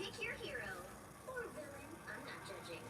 Pick your hero. Or villain, I'm not judging.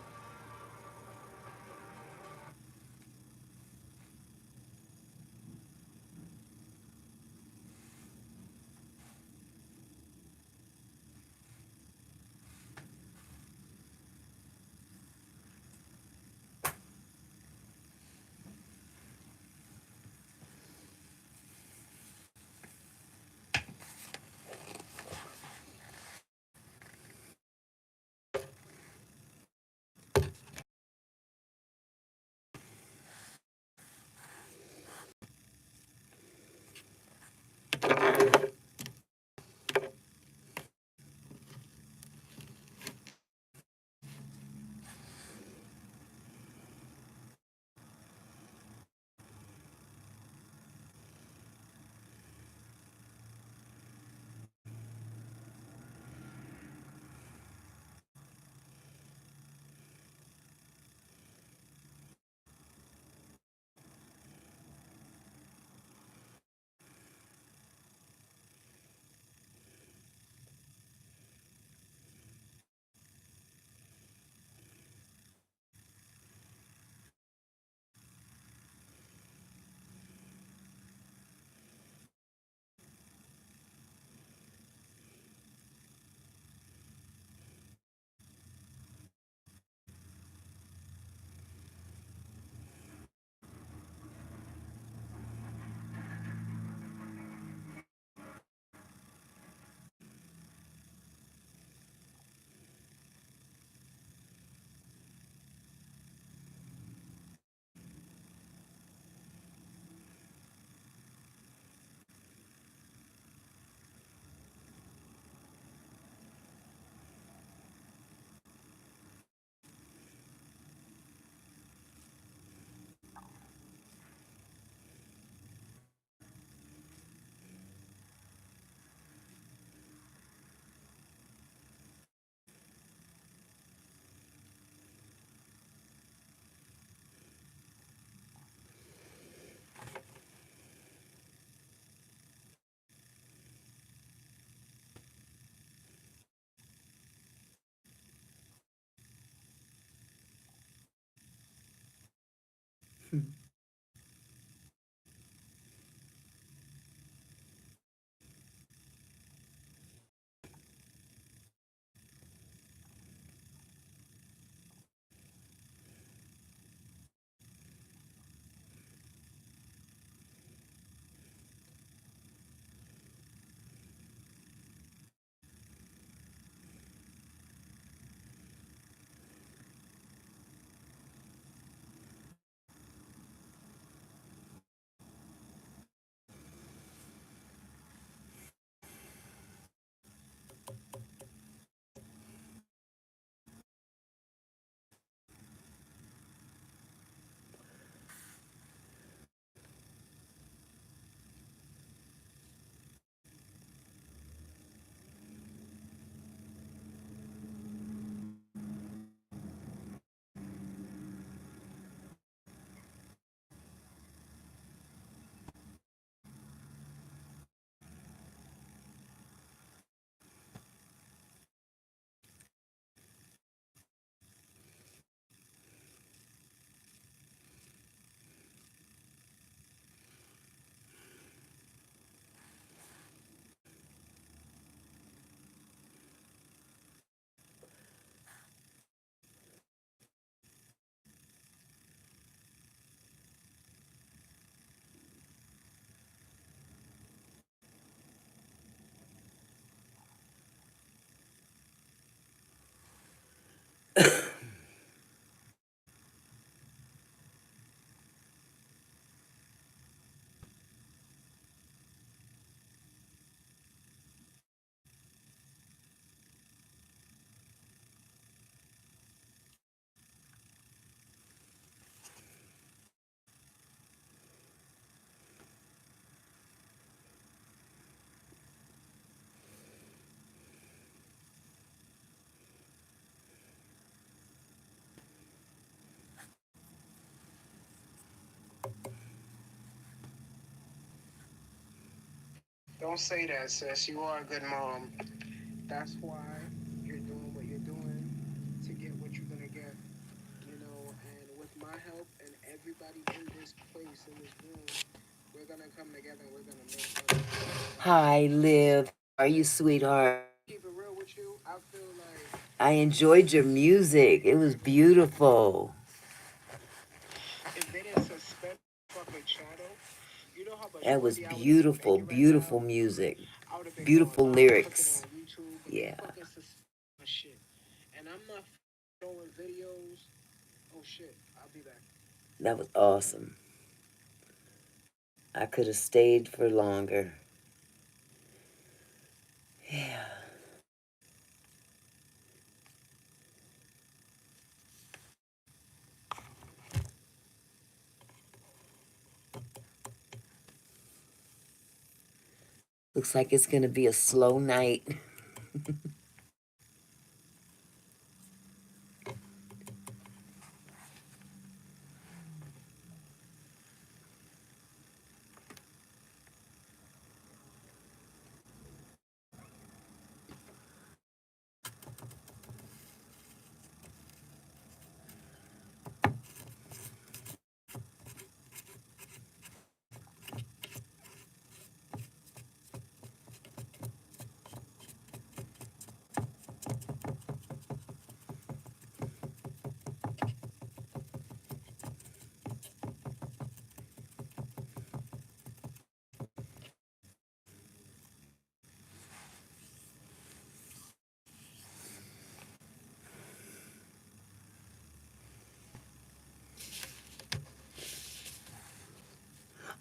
Don't say that, sis. You are a good mom. That's why you're Hi, Liv. How are you, sweetheart? I enjoyed your music. It was beautiful. That was beautiful, beautiful music. Beautiful lyrics. Yeah, that was awesome. I could have stayed for longer. Yeah. Looks like it's going to be a slow night.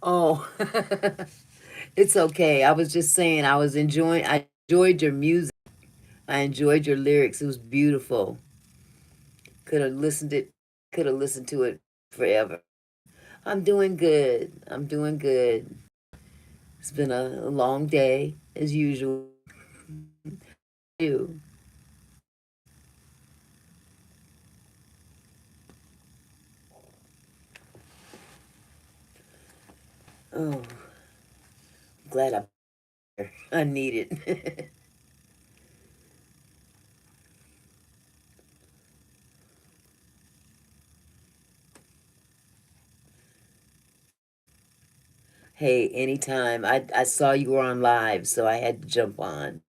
Oh, it's okay. I was just saying I enjoyed your music. I enjoyed your lyrics. It was beautiful. Could have listened to it forever. I'm doing good. I'm doing good. It's been a long day as usual. You. Oh, glad I'm here. I need it. Hey, anytime. I saw you were on live, so I had to jump on.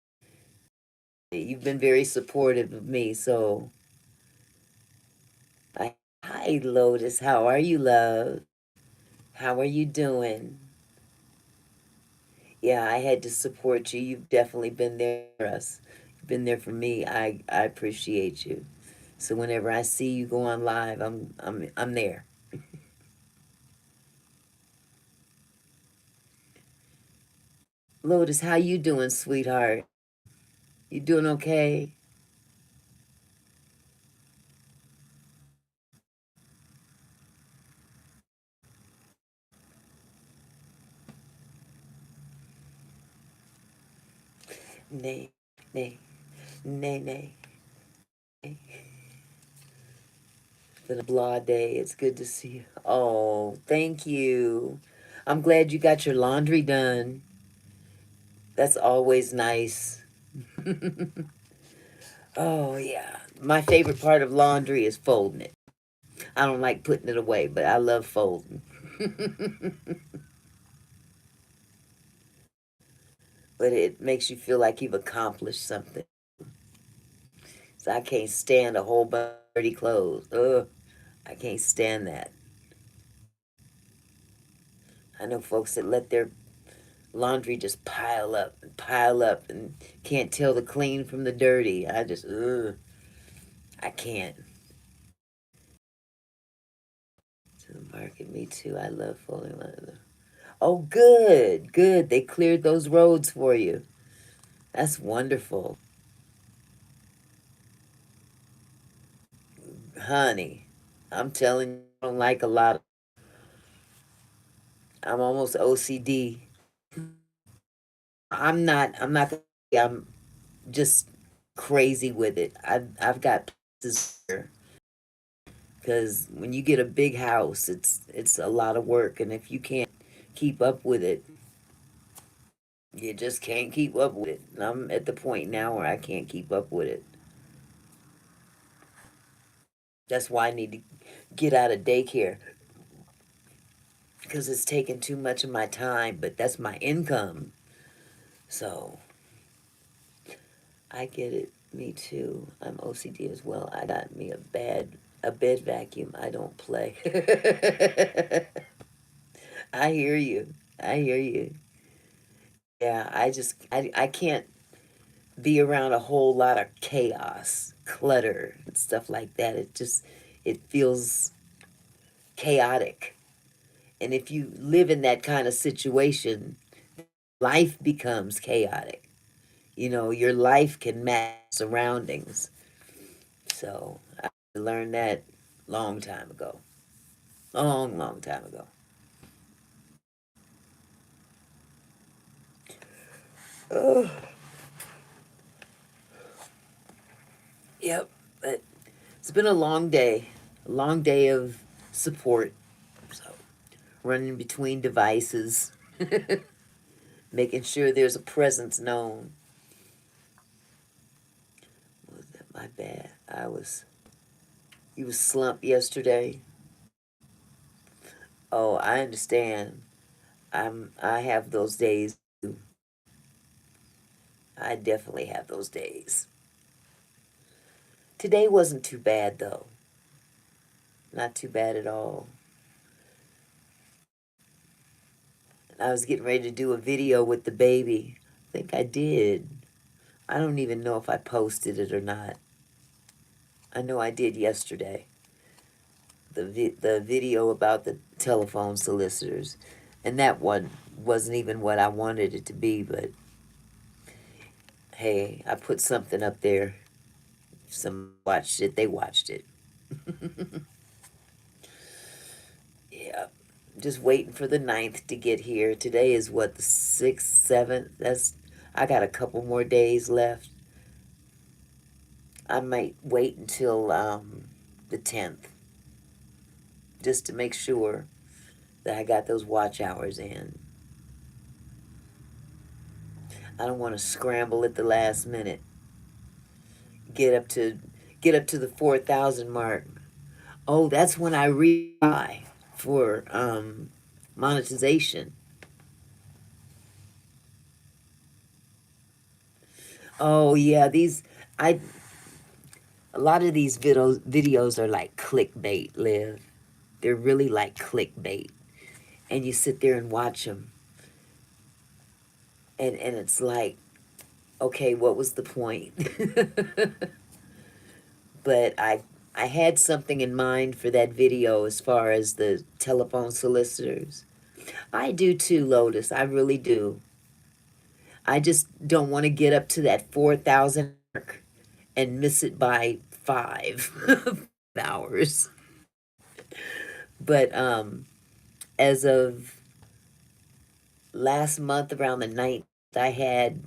You've been very supportive of me, so hi Lotus. How are you, love? How are you doing? Yeah, I had to support you. You've definitely been there for us. You've been there for me. I appreciate you. So whenever I see you go on live, I'm there. Lotus, how you doing, sweetheart? You doing okay? Nay, nay, nay, nay. It's been a blah day. It's good to see you. Oh, thank you. I'm glad you got your laundry done. That's always nice. Oh, yeah. My favorite part of laundry is folding it. I don't like putting it away, but I love folding. But it makes you feel like you've accomplished something. So I can't stand a whole bunch of dirty clothes. Ugh, I can't stand that. I know folks that let their laundry just pile up and can't tell the clean from the dirty. Ugh, I can't. To the market, me too. I love folding leather. Oh, good, good. They cleared those roads for you. That's wonderful. Honey, I'm telling you, I don't like a lot. I'm almost OCD. I'm just crazy with it. I've got places here because when you get a big house, it's a lot of work, and if you can't keep up with it, you just can't keep up with it. And I'm at the point now where I can't keep up with it. That's why I need to get out of daycare. because it's taking too much of my time, but that's my income. So I get it. Me too. I'm OCD as well. I got me a bed vacuum. I don't play. I hear you. I hear you. Yeah, I can't be around a whole lot of chaos, clutter, and stuff like that. It feels chaotic. And if you live in that kind of situation, life becomes chaotic. You know, your life can match surroundings. So I learned that long time ago. Long, long time ago. Oh, yep. But it's been a long day of support. So running between devices, making sure there's a presence known. Was that my bad? You was slumped yesterday. Oh, I understand. I have those days too. I definitely have those days. Today wasn't too bad though. Not too bad at all. I was getting ready to do a video with the baby. I think I did. I don't even know if I posted it or not. I know I did yesterday. The video about the telephone solicitors, and that one wasn't even what I wanted it to be. But hey, I put something up there. Some watched it. They watched it. Yeah, just waiting for the ninth to get here. Today is what, the sixth, seventh. I got a couple more days left. I might wait until the 10th just to make sure that I got those watch hours in. I don't want to scramble at the last minute. Get up to get up to the 4,000 mark. Oh, that's when I reapply for monetization. Oh yeah, these I a lot of these videos are like clickbait, Liv. They're really like clickbait, and you sit there and watch them, and it's like, okay, what was the point? But I had something in mind for that video as far as the telephone solicitors. I do too, Lotus. I really do. I just don't want to get up to that 4,000 mark and miss it by 5 hours. But as of last month around the 9th, I had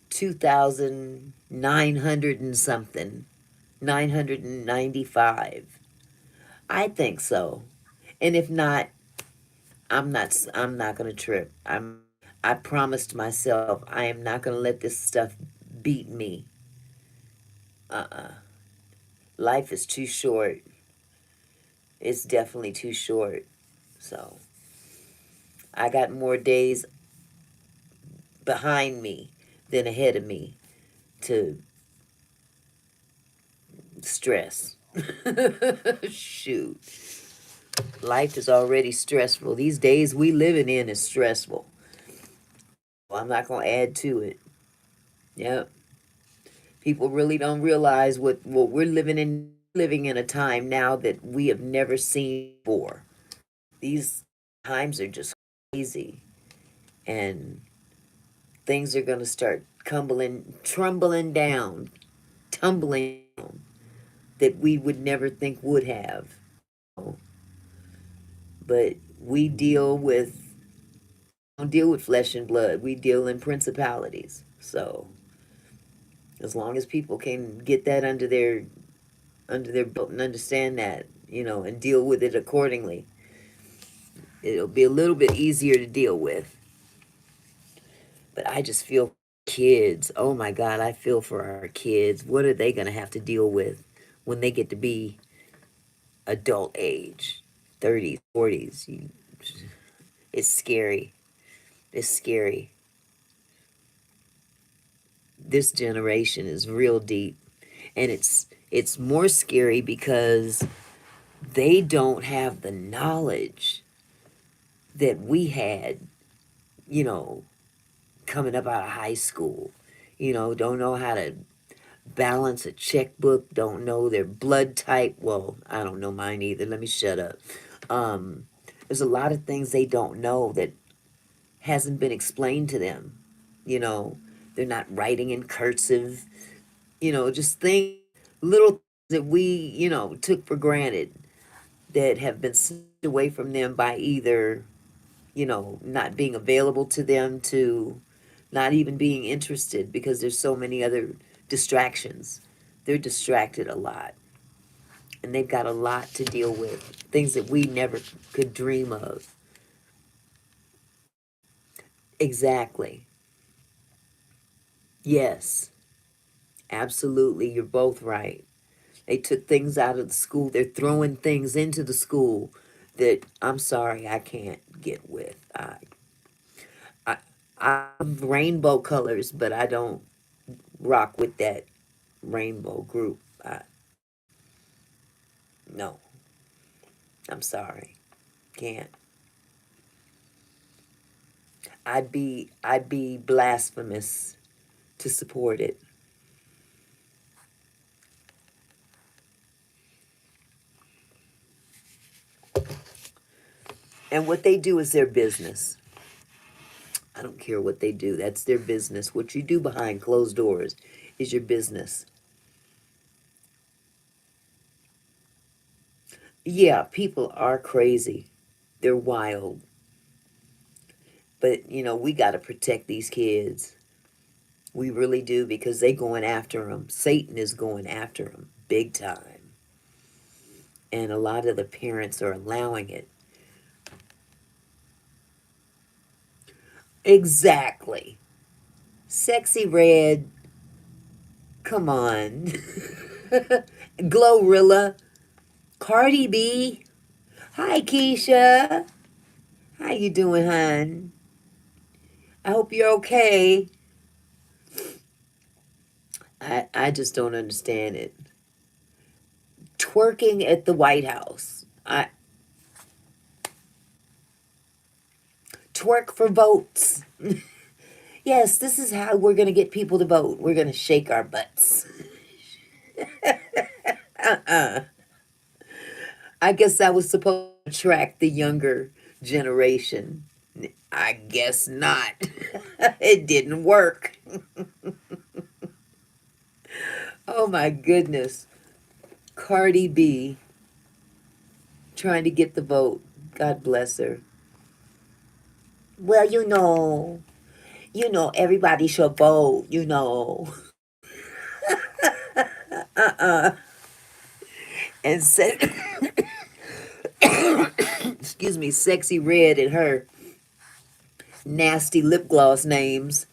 2,900 and something, 995. I think so. And if not, I'm not going to trip. I promised myself I am not going to let this stuff beat me. Uh-uh. Life is too short. It's definitely too short. So, I got more days behind me than ahead of me to stress. Shoot. Life is already stressful. These days we living in is stressful. Well, I'm not going to add to it. Yep. People really don't realize what we're living in a time now that we have never seen before. These times are just crazy, and things are going to start tumbling down that we would never think would have. But we don't deal with flesh and blood. We deal in principalities. So as long as people can get that under their belt and understand that, and deal with it accordingly, it'll be a little bit easier to deal with. But I just feel kids. Oh my God, I feel for our kids. What are they going to have to deal with when they get to be adult age? 30s, 40s. It's scary. It's scary. This generation is real deep, and it's more scary because they don't have the knowledge that we had, you know, coming up out of high school. Don't know how to balance a checkbook, don't know their blood type. Well, I don't know mine either. Let me shut up. Um, there's a lot of things they don't know that hasn't been explained to them. You know, they're not writing in cursive, just things, little things that we, took for granted that have been snatched away from them by either, not being available to them, to not even being interested because there's so many other distractions. They're distracted a lot, and they've got a lot to deal with, things that we never could dream of. Exactly. Yes, absolutely. You're both right. They took things out of the school. They're throwing things into the school that I'm sorry I can't get with. I, I love rainbow colors, but I don't rock with that rainbow group. No, I'm sorry, can't. I'd be blasphemous to support it. And what they do is their business. I don't care what they do. That's their business. What you do behind closed doors is your business. Yeah, people are crazy. They're wild. But, we got to protect these kids. We really do, because they going after them. Satan is going after them big time. And a lot of the parents are allowing it. Exactly. Sexy Red, come on. Glorilla, Cardi B. Hi, Keisha. How you doing, hon? I hope you're okay. I just don't understand it. Twerking at the White House. Twerk for votes. Yes, this is how we're going to get people to vote. We're going to shake our butts. I guess that was supposed to attract the younger generation. I guess not. It didn't work. Oh my goodness. Cardi B trying to get the vote. God bless her. Well, everybody should vote. And said, excuse me, Sexy Red and her nasty lip gloss names.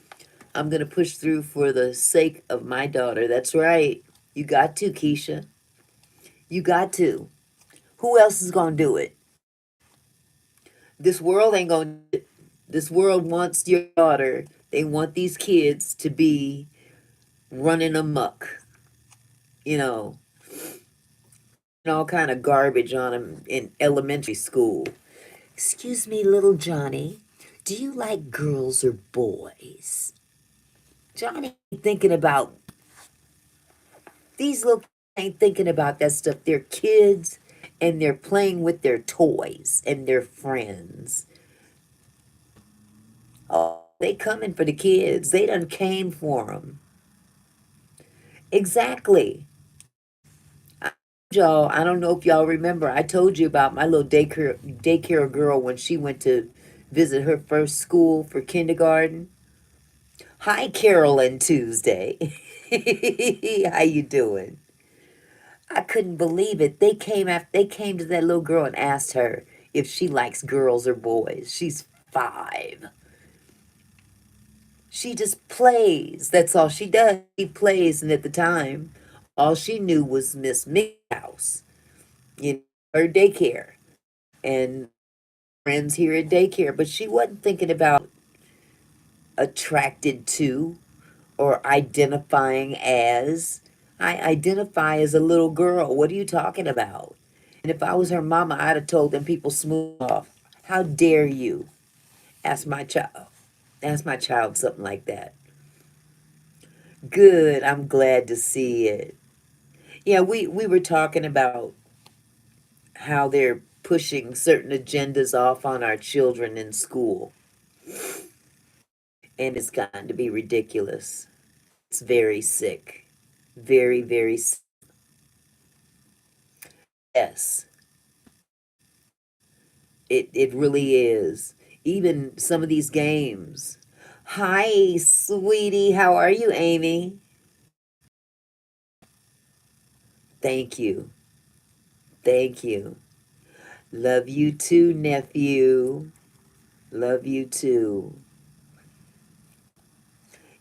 I'm going to push through for the sake of my daughter. That's right. You got to, Keisha. You got to. Who else is going to do it? This world ain't going to. This world wants your daughter. They want these kids to be running amok, you know, and all kind of garbage on them in elementary school. Excuse me, little Johnny. Do you like girls or boys? Johnny ain't thinking about these little kids ain't thinking about that stuff. They're kids, and they're playing with their toys and their friends. Oh, they coming for the kids. They done came for them. Exactly. Y'all, I don't know if y'all remember. I told you about my little daycare girl when she went to visit her first school for kindergarten. Hi, Carolyn Tuesday. How you doing? I couldn't believe it. They came to that little girl and asked her if she likes girls or boys. She's 5. She just plays. That's all she does. She plays, and at the time, all she knew was Miss Mickey House, her daycare. and friends here at daycare, but she wasn't thinking about attracted to or identifying as. I identify as a little girl. What are you talking about? And if I was her mama, I'd have told them people smooth off. How dare you ask my child something like that? Good. I'm glad to see it. Yeah, we were talking about how they're pushing certain agendas off on our children in school, and it's gotten to be ridiculous. It's very sick. Very, very sick. Yes, it really is. Even some of these games. Hi, sweetie. How are you, Amy? Thank you. Thank you. Love you too, nephew. Love you too.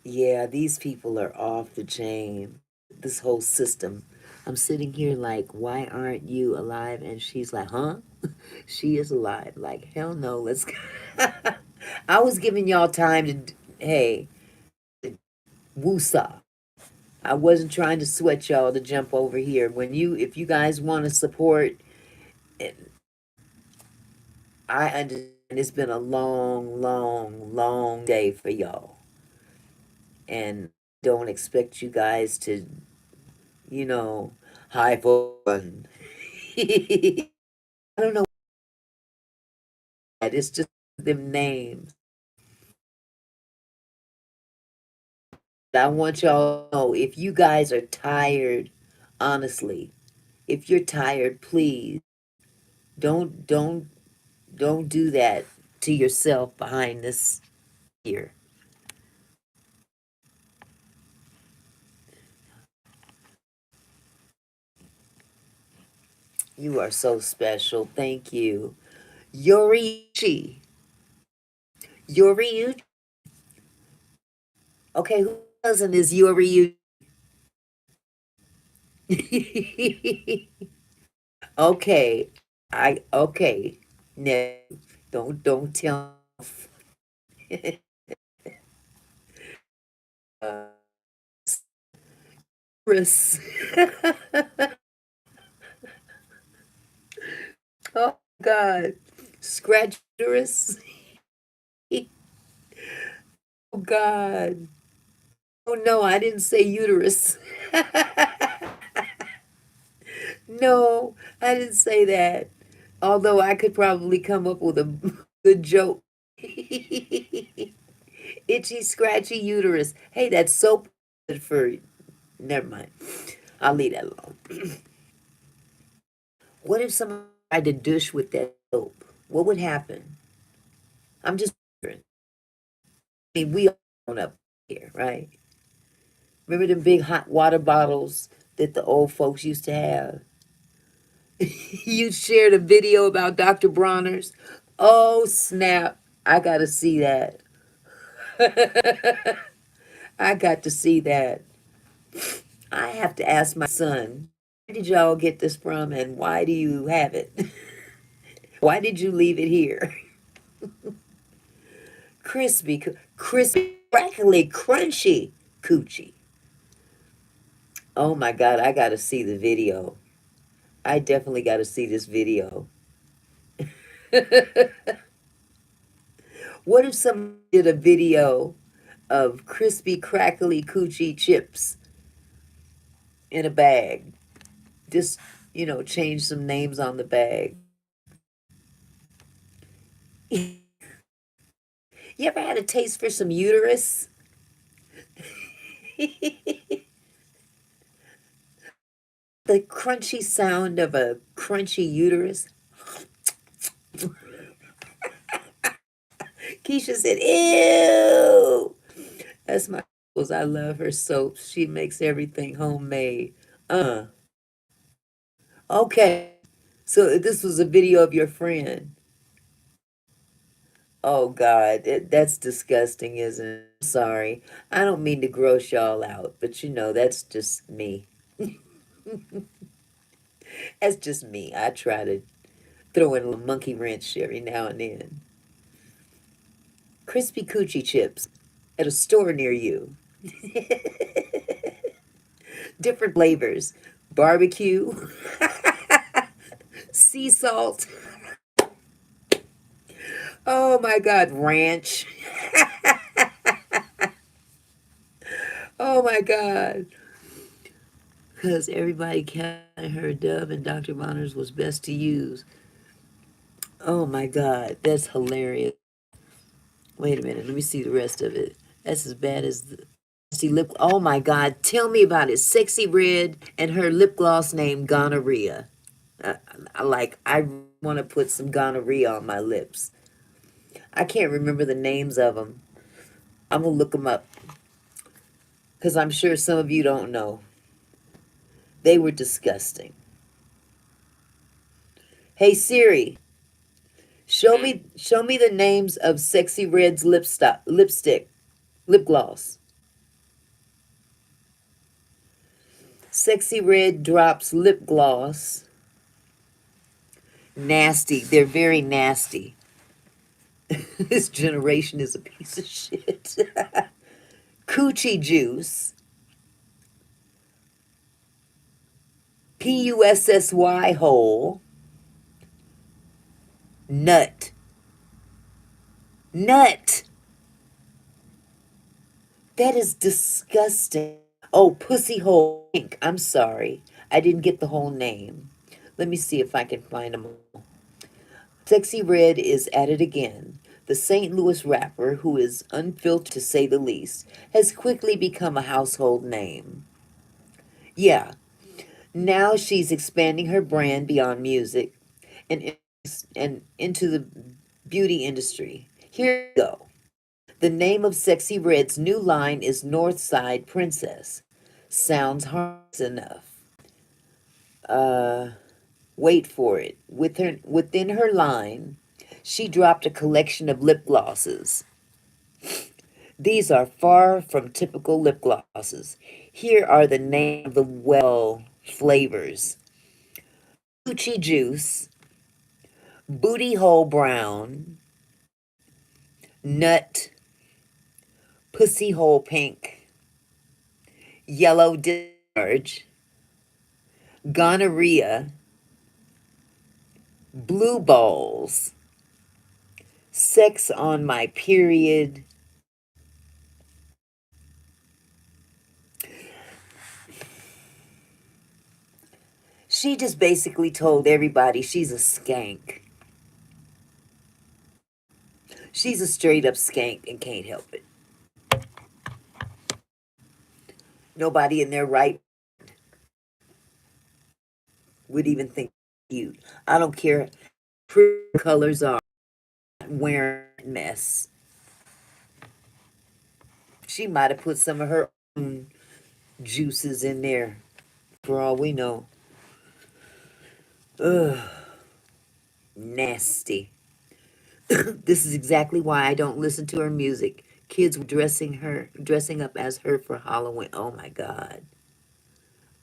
Yeah, these people are off the chain. This whole system. I'm sitting here like, why aren't you alive? And she's like, huh? She is alive. Like, hell no, let's go. I was giving y'all time to, hey, woosah. I wasn't trying to sweat y'all to jump over here. If you guys want to support, I understand it's been a long, long, long day for y'all. And don't expect you guys to, you know, high for fun. I don't know. It's just them names. I want y'all to know if you guys are tired, honestly, if you're tired, please don't don't don't do that to yourself behind this here. You are so special. Thank you. Yoriuchi. Yoriuchi. Okay, who cousin is Yoriuchi? Okay. Okay. No. Don't tell uh, Chris. Oh God. Scratcherous. Oh God. Oh no, I didn't say uterus. No, I didn't say that. Although I could probably come up with a good joke. Itchy, scratchy uterus. Hey, that's so good for. Never mind. I'll leave that alone. What if someone tried to douche with that soap? What would happen? I'm just wondering. I mean, we all grown up here, right? Remember them big hot water bottles that the old folks used to have? You shared a video about Dr. Bronner's. Oh, snap. I got to see that. I got to see that. I have to ask my son, where did y'all get this from and why do you have it? Why did you leave it here? Crispy, crackly, crunchy coochie. Oh my God, I got to see the video. I definitely got to see this video. What if someone did a video of crispy, crackly coochie chips in a bag? Just, change some names on the bag. You ever had a taste for some uterus? The crunchy sound of a crunchy uterus. Keisha said, ew. That's my I love her soaps. She makes everything homemade. Okay. So this was a video of your friend. Oh God, that's disgusting, isn't it? I'm sorry. I don't mean to gross y'all out, but that's just me. That's just me. I try to Throw in a little monkey wrench every now and then. Crispy coochie chips at a store near you. Different flavors. Barbecue, sea salt. Oh my God, ranch. Oh my God. Because everybody counted her Dove and Dr. Bonner's was best to use. Oh my God, that's hilarious. Wait a minute, let me see the rest of it. That's as bad as the nasty lip. Oh my God, tell me about it. Sexy Red and her lip gloss named Gonorrhea. I want to put some gonorrhea on my lips. I can't remember the names of them. I'm gonna look them up because I'm sure some of you don't know. They were disgusting. Hey Siri, show me the names of Sexy Red's lipstick, lip gloss. Sexy Red drops lip gloss. Nasty. They're very nasty. This generation is a piece of shit. Coochie juice. Pussy hole. Nut. Nut. That is disgusting. Oh, pussy hole pink. I'm sorry. I didn't get the whole name. Let me see if I can find them all. Sexy Red is at it again. The St. Louis rapper, who is unfiltered to say the least, has quickly become a household name. Yeah, now she's expanding her brand beyond music and, and into the beauty industry. Here we go. The name of Sexy Red's new line is Northside Princess. Sounds harmless enough. Uh, Wait for it. Within her line, she dropped a collection of lip glosses. These are far from typical lip glosses. Here are the name of the flavors: Coochie Juice, Booty Hole Brown, Nut, Pussy Hole Pink, Yellow Discharge, Gonorrhea, Blue Balls, Sex on My Period. She just basically told everybody she's a skank. She's a straight up skank and can't help it. Nobody in their right would even think cute. I don't care pretty colors are wearing a mess. She might have put some of her own juices in there for all we know. Ugh, nasty. This is exactly why I don't listen to her music. Kids were dressing up as her for Halloween. Oh my God.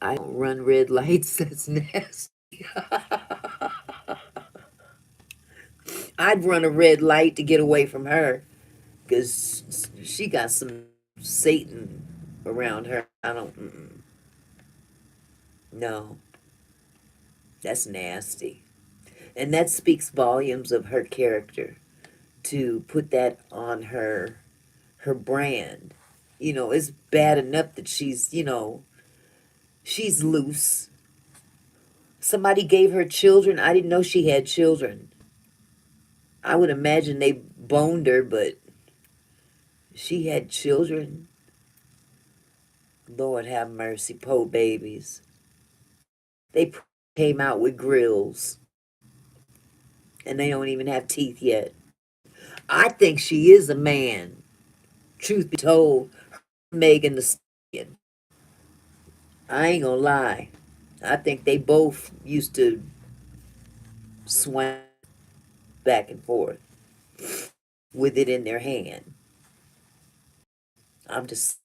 I don't run red lights. That's nasty. I'd run a red light to get away from her because she got some Satan around her. I don't, no, that's nasty. And that speaks volumes of her character to put that on her brand. It's bad enough that she's loose. Somebody gave her children. I didn't know she had children. I would imagine they boned her, but she had children. Lord have mercy, poor babies. They came out with grills, and they don't even have teeth yet. I think she is a man. Truth be told, Megan the Stallion. I ain't gonna lie. I think they both used to swing back and forth with it in their hand. I'm just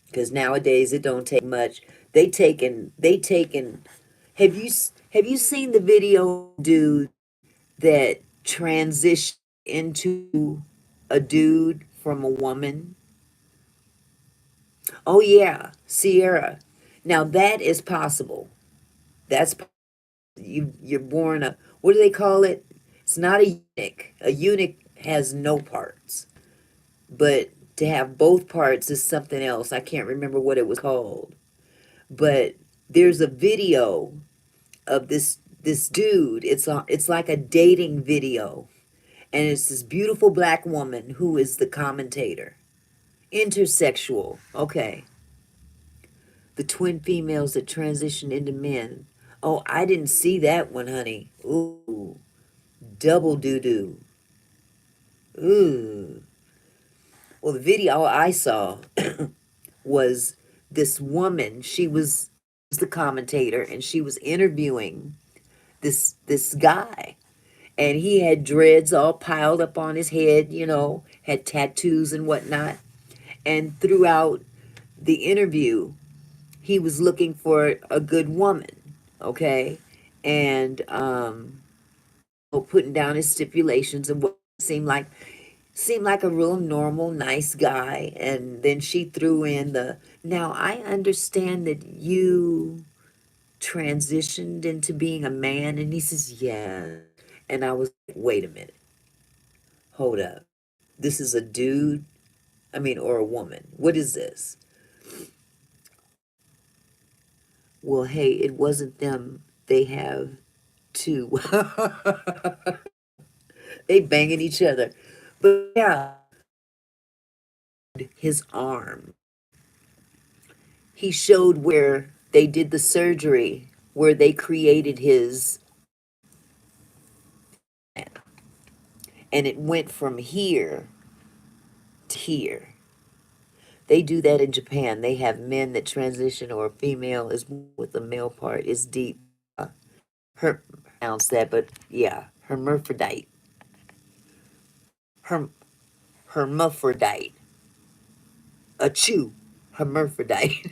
because nowadays it don't take much. They taken. Have you Have you seen the video, dude, that transitioned into a dude from a woman? Oh yeah, Sierra. Now that is possible. That's you're born a, what do they call it? It's not a eunuch. A eunuch has no parts, but to have both parts is something else. I can't remember what it was called, but there's a video of this dude. It's like a dating video, and it's this beautiful black woman who is the commentator. Intersexual. Okay, the twin females that transition into men. Oh, I didn't see that one, honey. Ooh, double doo doo. Ooh. Well, the video I saw was this woman. She was the commentator, and she was interviewing this guy, and he had dreads all piled up on his head. Had tattoos and whatnot. And throughout the interview, he was looking for a good woman. Okay, and putting down his stipulations and what seemed like a real normal, nice guy. And then she threw in the, now I understand that you transitioned into being a man. And he says, yeah. And I was like, wait a minute, hold up. This is a dude, I mean, or a woman. What is this? Well, hey, it wasn't them. They have two. They banging each other. But yeah, his arm. He showed where they did the surgery, where they created his, and it went from here to here. They do that in Japan. They have men that transition, or a female is with the male part is deep. Her pronounce that, but yeah, hermaphrodite, her hermaphrodite, a chew, hermaphrodite,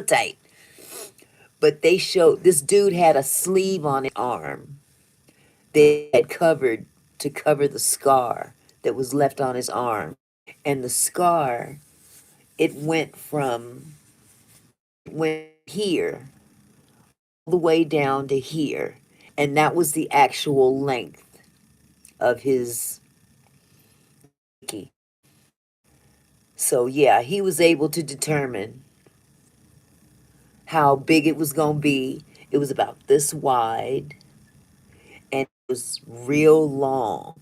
tight. But they showed this dude had a sleeve on his arm. They had covered to cover the scar that was left on his arm, and the scar, it went here all the way down to here, and that was the actual length of his key. So yeah, he was able to determine how big it was going to be. It was about this wide, and it was real long,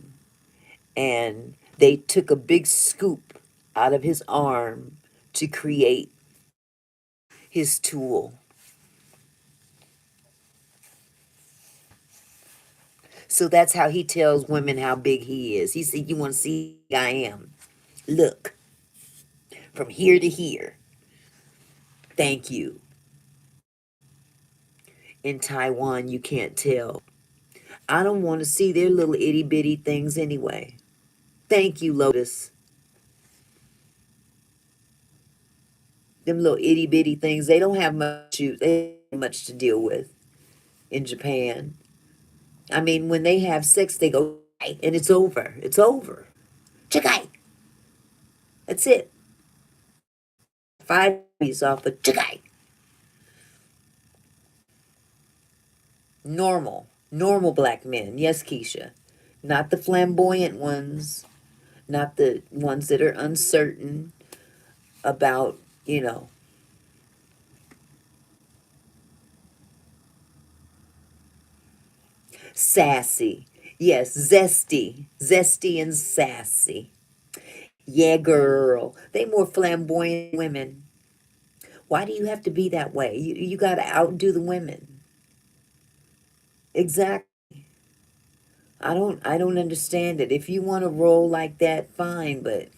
and they took a big scoop out of his arm to create his tool. So that's how he tells women how big he is. He said, you want to see how big I am? Look, from here to here. Thank you. In Taiwan, you can't tell. I don't want to see their little itty bitty things anyway. Thank you, Lotus. Them little itty bitty things, they don't have much to deal with in Japan. I mean, when they have sex, they go, and it's over. It's over. Chikai. That's it. 5 days off the chikai. Normal black men. Yes, Keisha. Not the flamboyant ones, not the ones that are uncertain about, you know, sassy. Yes, zesty and sassy. Yeah, girl. They more flamboyant women. Why do you have to be that way? You got to outdo the women. Exactly. I don't understand it. If you want to roll like that, fine, but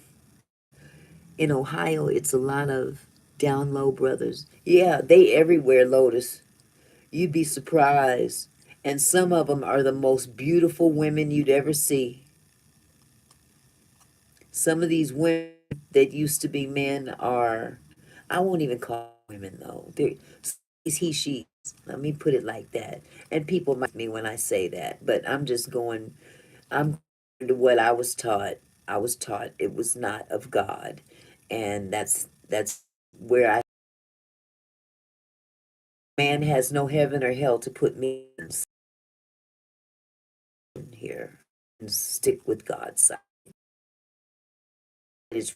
in Ohio it's a lot of down low brothers. Yeah, they everywhere, Lotus. You'd be surprised. And some of them are the most beautiful women you'd ever see. Some of these women that used to be men are, I won't even call women though. They're he, she. Let me put it like that. And people might me when I say that, but I'm going to what I was taught. I was taught it was not of God, and that's where I. Man has no heaven or hell to put me in here, and stick with God's side. It's,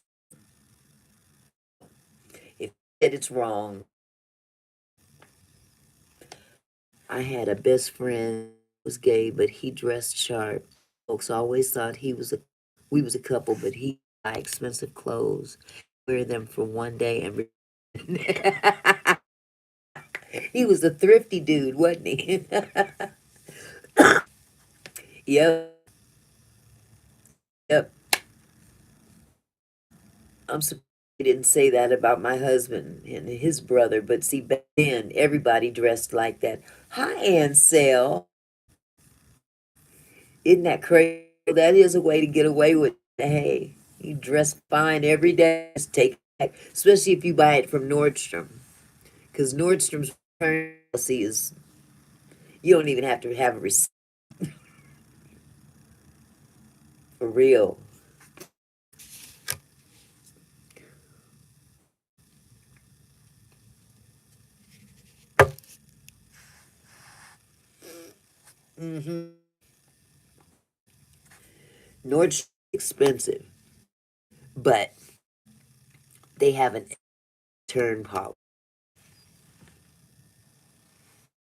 if it's wrong, I had a best friend who was gay, but he dressed sharp. Folks always thought we was a couple, but he buy expensive clothes, wear them for one day, and he was a thrifty dude, wasn't he? Yep, yep. I'm surprised he didn't say that about my husband and his brother, but see, back then everybody dressed like that. Hi, Ansel. Isn't that crazy? That is a way to get away with it. Hey, you dress fine every day. Just take it back, especially if you buy it from Nordstrom, because Nordstrom's return policy is you don't even have to have a receipt for real. Hmm. Nordstrom's expensive, but they have an return policy.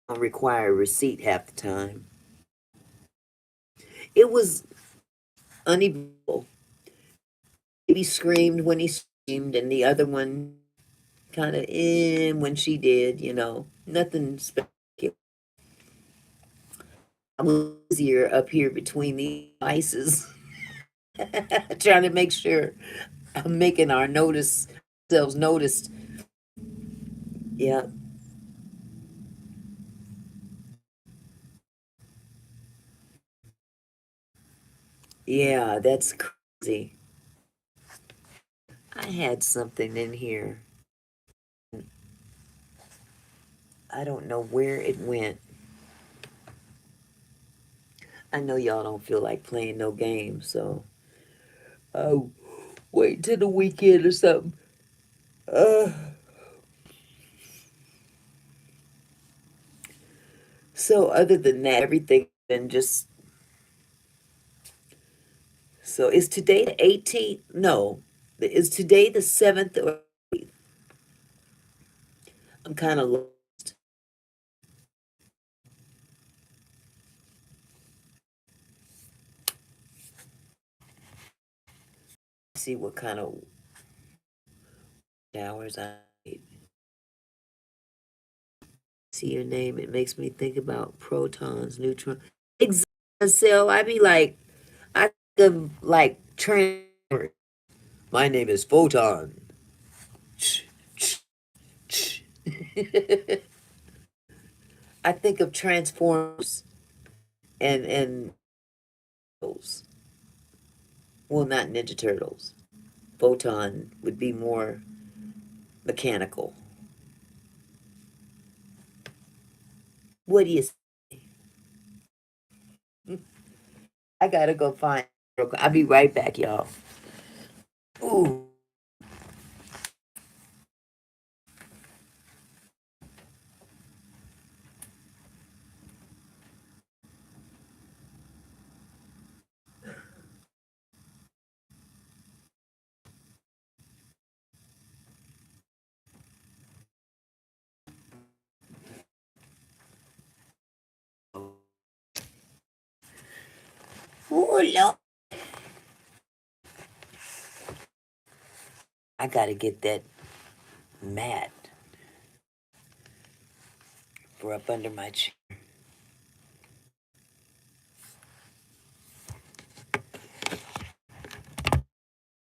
Don't require a receipt half the time. It was uneventful. Baby screamed when he screamed, and the other one kind of when she did. Nothing spectacular. I was easier up here between the devices, trying to make sure I'm making ourselves noticed. Yeah, yeah, that's crazy. I had something in here. I don't know where it went. I know y'all don't feel like playing no games, so oh, wait till the weekend or something. Uh, so other than that, everything been just. So is today the 18th? No, is today the 7th? Or I'm kind of lost. See what kind of hours I need. See your name, it makes me think about protons, neutrons. Exactly. So I be like, I think of like transformers. My name is Photon. I think of Transformers and those. Well, not Ninja Turtles. Photon would be more mechanical. What do you say? I gotta go find. I'll be right back, y'all. Ooh. Ooh, Lord. I gotta get that mat for up under my chair.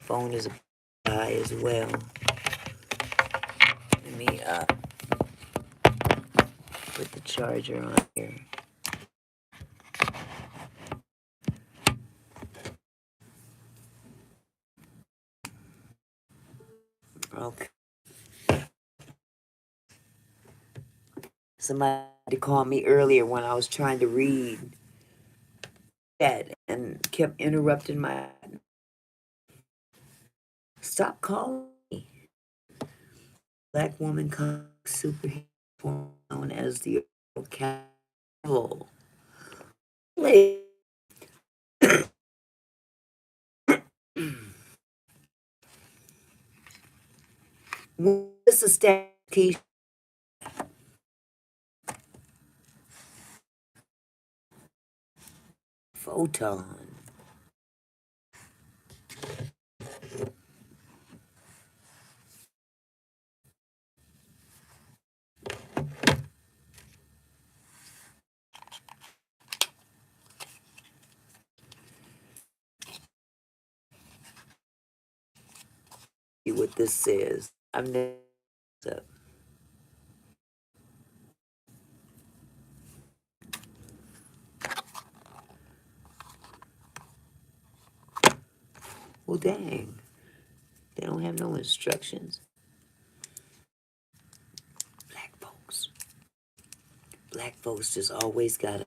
Phone is high as well. Let me put the charger on here. Okay. Somebody had to call me earlier when I was trying to read that and kept interrupting my. Stop calling me. Black woman comic superhero known as the Cavill. What's a stack t photon? See what this says. I've never. Well, dang. They don't have no instructions. Black folks. Black folks just always got it.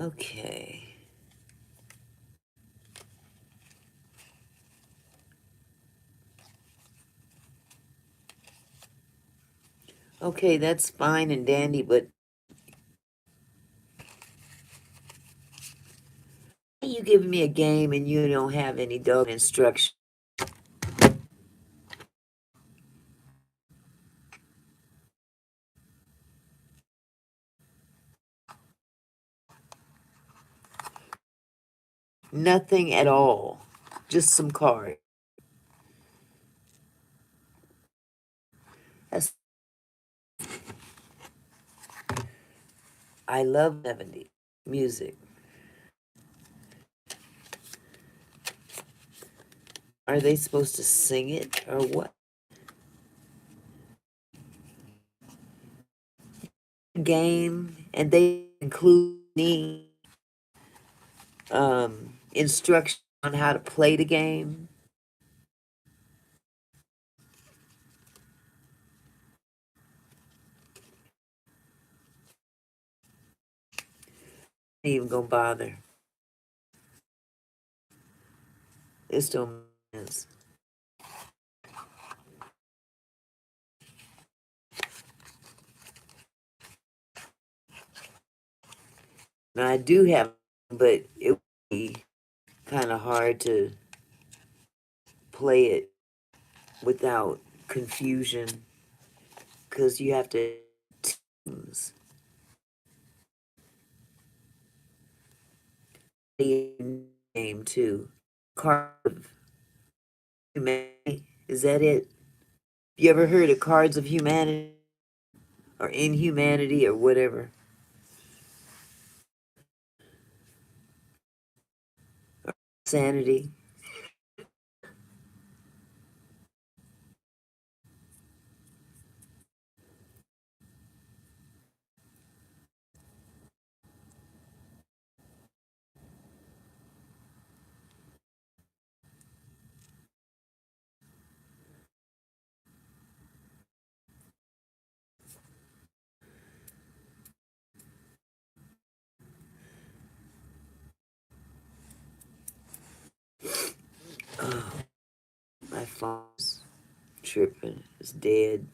Okay. Okay, that's fine and dandy, but you giving me a game and you don't have any dog instruction? Nothing at all. Just some cards. That's, I love 70s music. Are they supposed to sing it or what? Game and they include me instruction on how to play the game. Ain't even gonna bother. It's still sense. Now I do have, but it would be kind of hard to play it without confusion because you have to teams. Name too. Card of Humanity. Is that it? You ever heard of Cards of Humanity or Inhumanity or whatever? Sanity. Oh, my phone's tripping. It's dead.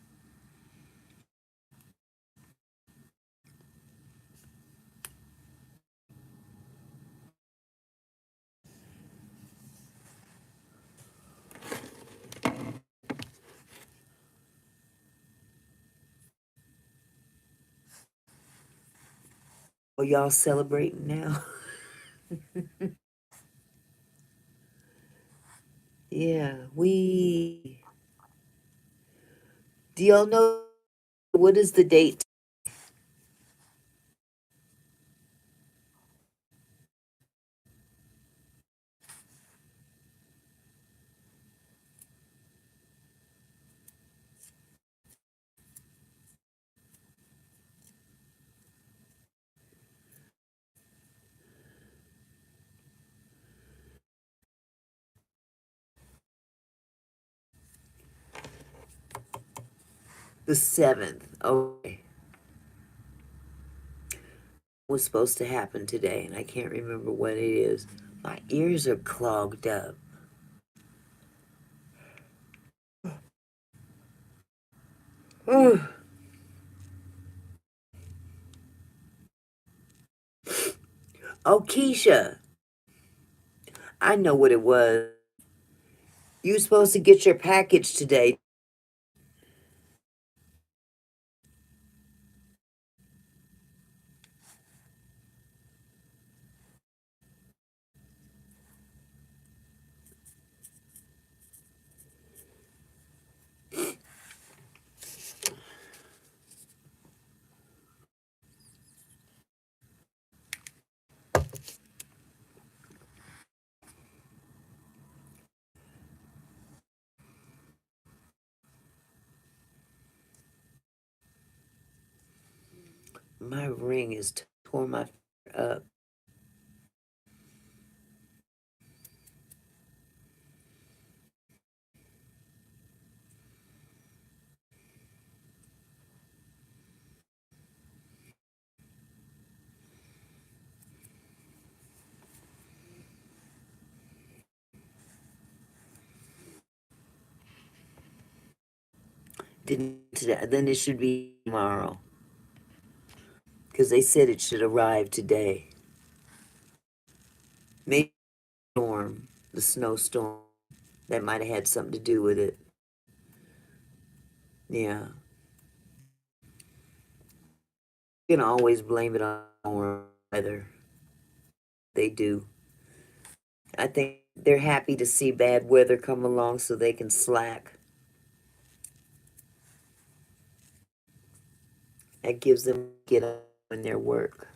Are y'all celebrating now? Yeah, we. Do y'all know what is the date? The 7th. Okay. Was supposed to happen today, and I can't remember what it is. My ears are clogged up. Oh, Keisha, I know what it was. You were supposed to get your package today. My ring is tore my up. Didn't today. Then it should be tomorrow because they said it should arrive today. Maybe the storm, the snowstorm, that might have had something to do with it. Yeah, you can always blame it on weather. They do. I think they're happy to see bad weather come along so they can slack. That gives them get up in their work.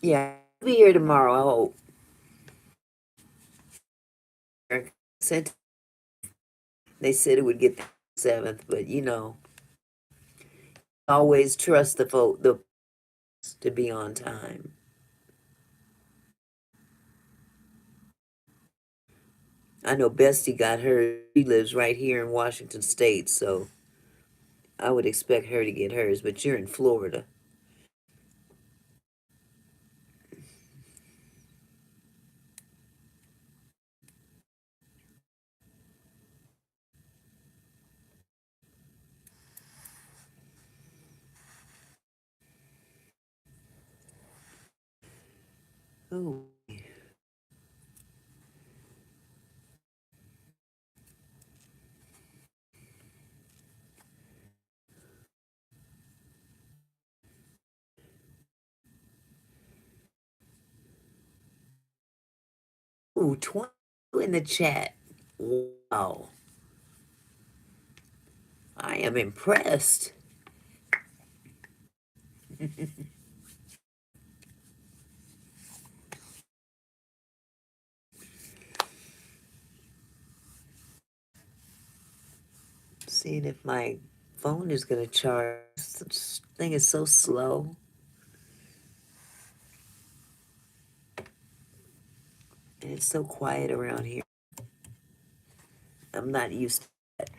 Yeah, I'll be here tomorrow. I hope. Sent They said it would get the 7th, but always trust the to be on time. I know Bestie got hers. She lives right here in Washington State, so I would expect her to get hers. But you're in Florida. Oh, ooh, 20 in the chat. Wow, I am impressed. Seeing if my phone is gonna charge. This thing is so slow, and it's so quiet around here. I'm not used to that.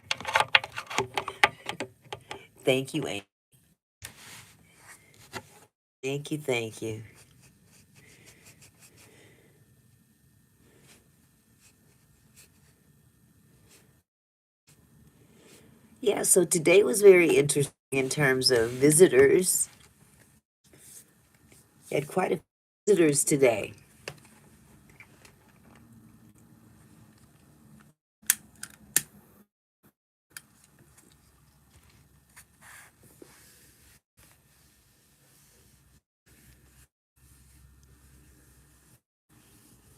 Thank you, Amy. Thank you, thank you. Yeah, so today was very interesting in terms of visitors. Had quite a few visitors today.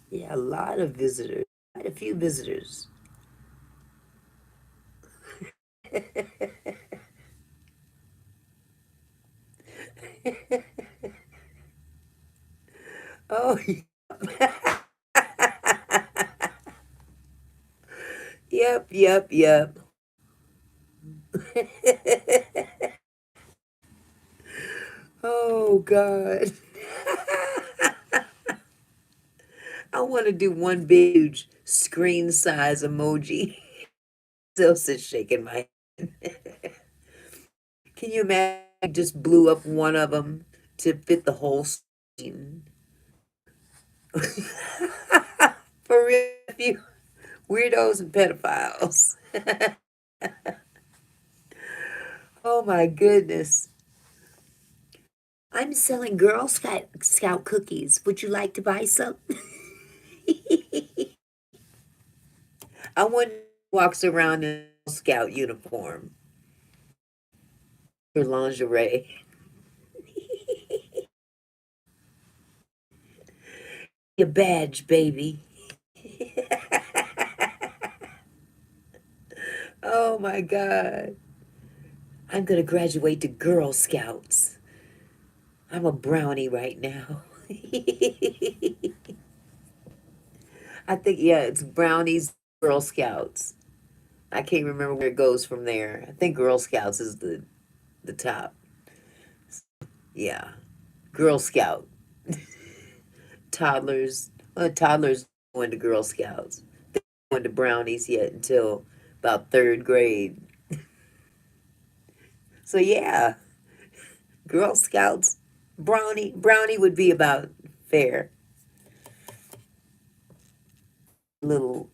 Yeah, a lot of visitors. Quite a few visitors. Oh, yep, yep, yep. Oh, God. I want to do one big, huge screen size emoji. Still sits shaking my head. Can you imagine? I just blew up one of them to fit the whole screen. For real, you weirdos and pedophiles. Oh my goodness. I'm selling Girl Scout cookies. Would you like to buy some? I wonder who walks around in a Girl Scout uniform or lingerie. Your badge, baby. Oh my God. I'm going to graduate to Girl Scouts. I'm a brownie right now. I think, yeah, it's brownies, Girl Scouts. I can't remember where it goes from there. I think Girl Scouts is the top. Yeah. Girl Scout. Toddlers. Well, toddlers going to Girl Scouts. They weren't going to brownies yet until about third grade. So yeah, Girl Scouts. Brownie would be about fair. Little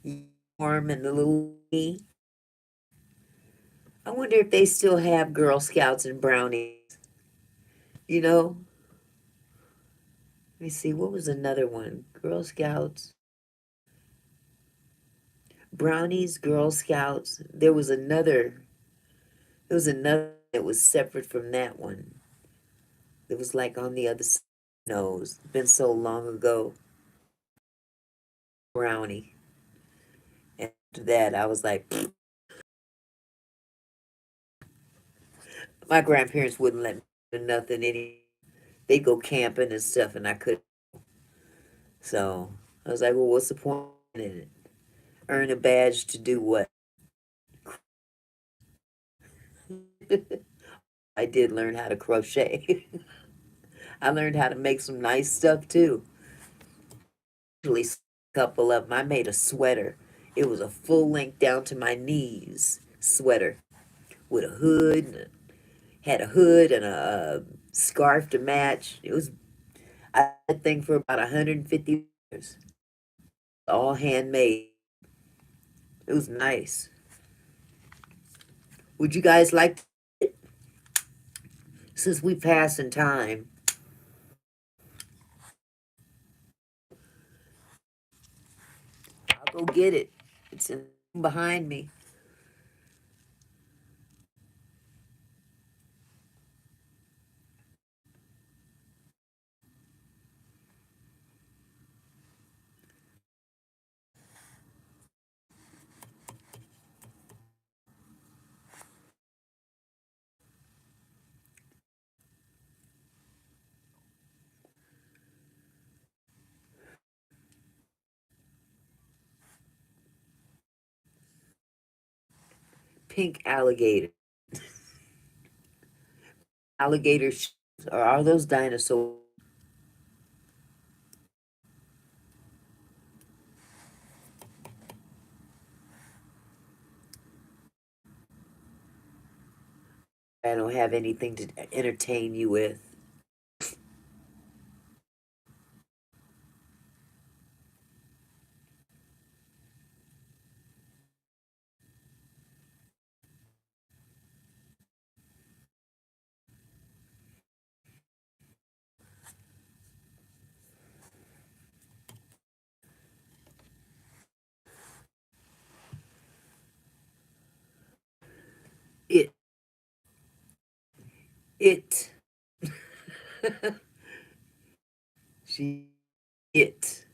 warm and the little me. I wonder if they still have Girl Scouts and brownies. You know, let me see. What was another one? Girl Scouts, brownies, Girl Scouts. There was another that was separate from that one. It was like on the other side. No, it's been so long ago. Brownie. And after that, I was like, my grandparents wouldn't let me do nothing. They'd go camping and stuff, and I couldn't. So I was like, well, what's the point in it? Earn a badge to do what? I did learn how to crochet. I learned how to make some nice stuff too. Actually, a couple of them. I made a sweater. It was a full length down to my knees sweater with a hood. Had a hood and a scarf to match. I had that thing for about $150. All handmade. It was nice. Would you guys like to, since we pass in time? I'll go get it. It's in behind me. Pink alligator. Alligator or are those dinosaurs? I don't have anything to entertain you with. It, it, she, it.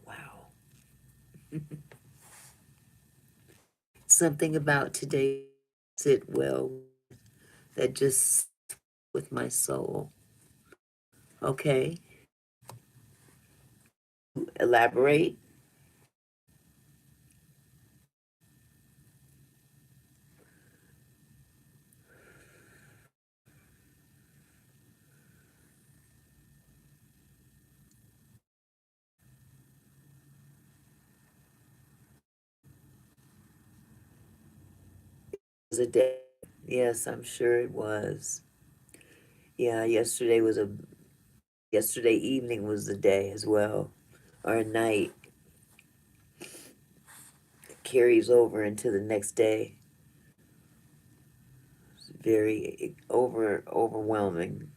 Wow. something about today sit well, that just with my soul. Okay, elaborate. It was a day. Yes, I'm sure it was. Yeah, yesterday evening was the day as well, or a night. Carries over into the next day. It's very overwhelming.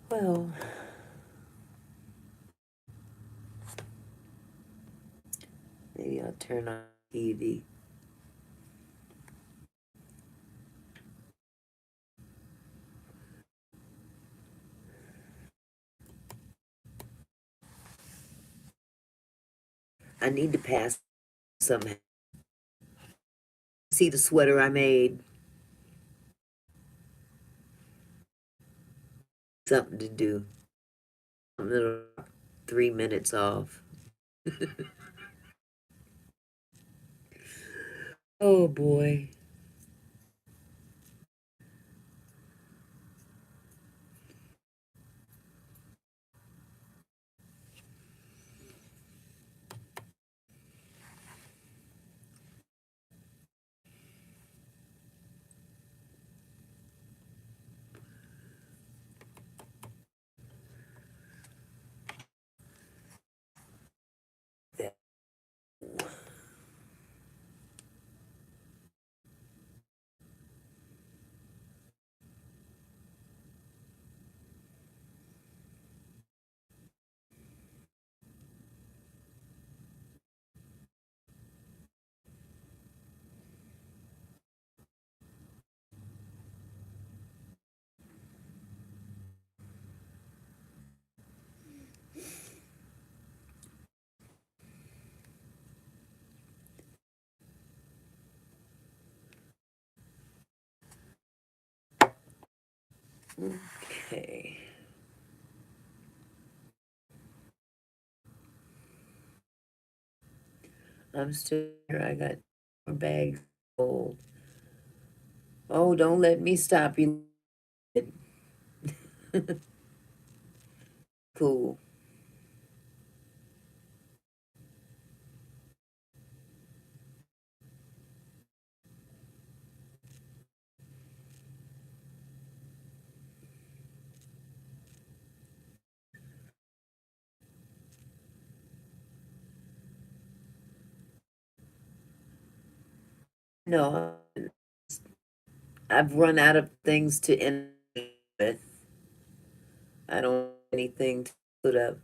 Well, maybe I'll turn on TV. I need to pass some. See the sweater I made. Something to do. I'm little 3 minutes off. Oh boy. That- Okay. I'm still here. I got more bags full. Oh, don't let me stop you. Cool. No, I've run out of things to end with. I don't have anything to put up.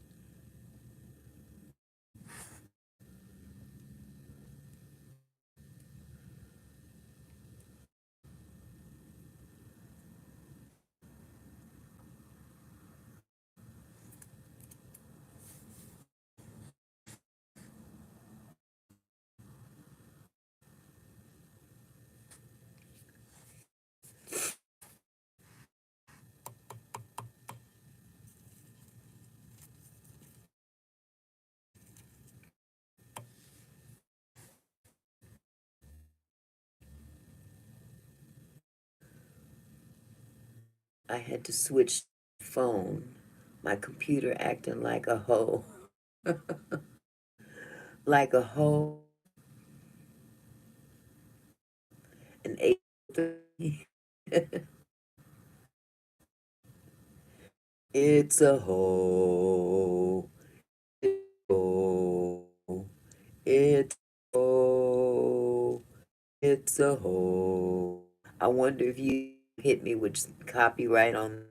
I had to switch phone. My computer acting like a hoe. Like a hoe. An 8. It's a hoe. Oh, it's a hoe. It's a hoe. I wonder if you hit me with copyright on.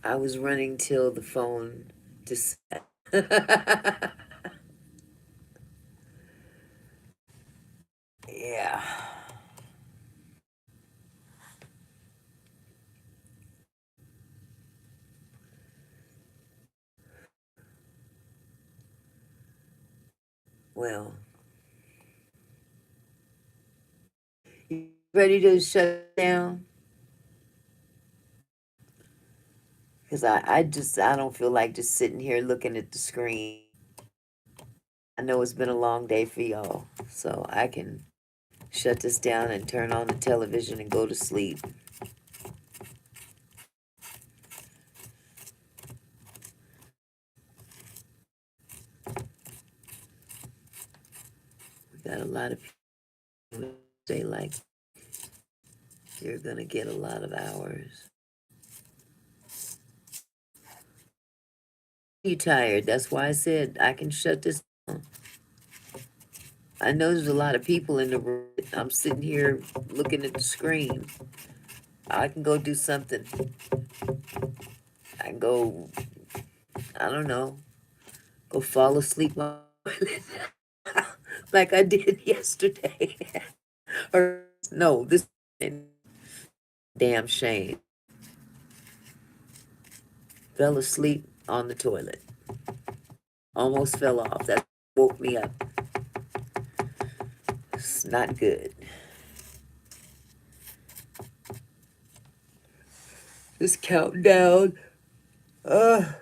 I was running till the phone just. Yeah. Well, you ready to shut down? Because I don't feel like just sitting here looking at the screen. I know it's been a long day for y'all, so I can shut this down and turn on the television and go to sleep. We got a lot of people who say like you're gonna get a lot of hours. You tired? That's why I said I can shut this down. I know there's a lot of people in the room. I'm sitting here looking at the screen. I can go do something. I can go, I don't know, go fall asleep on the toilet like I did yesterday. Or no, this damn shame. Fell asleep on the toilet. Almost fell off. That woke me up. It's not good. Just count down. Uh,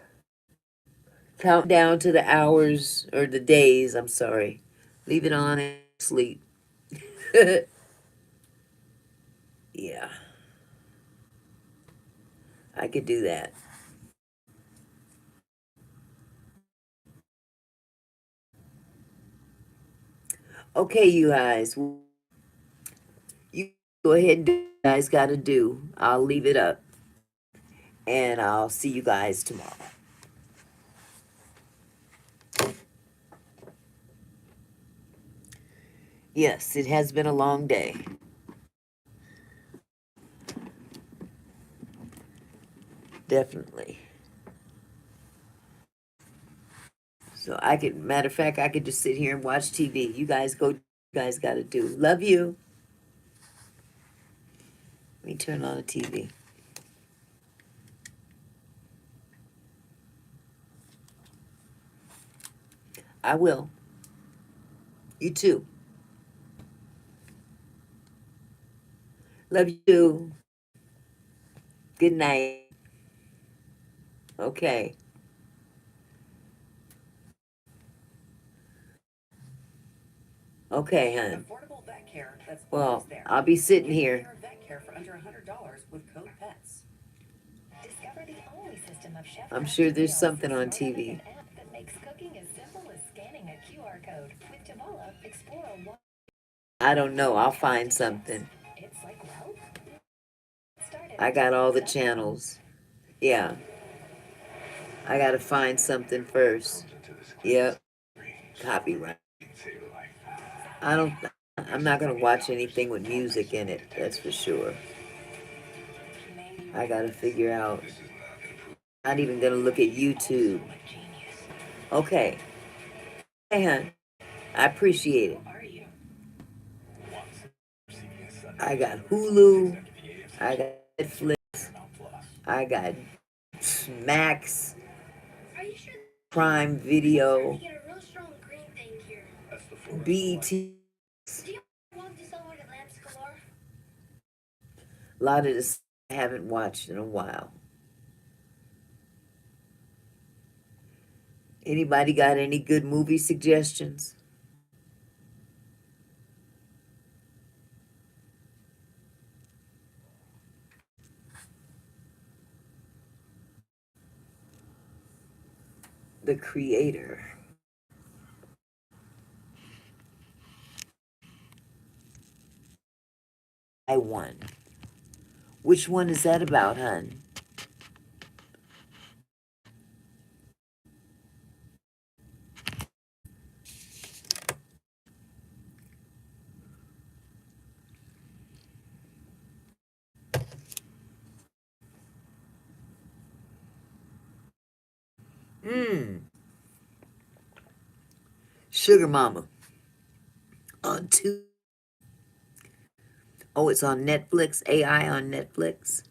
count down to the hours or the days. I'm sorry. Leave it on and sleep. Yeah, I could do that. Okay, you guys. You go ahead and do what you guys got to do. I'll leave it up. And I'll see you guys tomorrow. Yes, it has been a long day. Definitely. So I could, matter of fact, I could just sit here and watch TV. You guys go, you guys got to do. Love you. Let me turn on the TV. I will. You too. Love you. Good night. Okay. Okay, hon. Affordable vet care that's well, there. I'll be sitting here. Vet care for under $100 with code PETS. Discover the only system of chef I'm sure there's something on TV. That makes cooking as simple as scanning a QR code. With Javala, explore a I don't know. I'll find something. It's like, well, I got all the channels. Yeah. I gotta find something first. Yep. Copyright. I don't. I'm not gonna watch anything with music in it. That's for sure. I gotta figure out. Not even gonna look at YouTube. Okay. Hey, hon. I appreciate it. I got Hulu. I got Netflix. I got Max. Are you sure? Prime Video. Get a real strong green thing here. BT. Do you want this over to Lance Galore? A lot of this I haven't watched in a while. Anybody got any good movie suggestions? The Creator. I won. Which one is that about, hun? Hmm. Sugar Mama on two. Oh, it's on Netflix. AI on Netflix.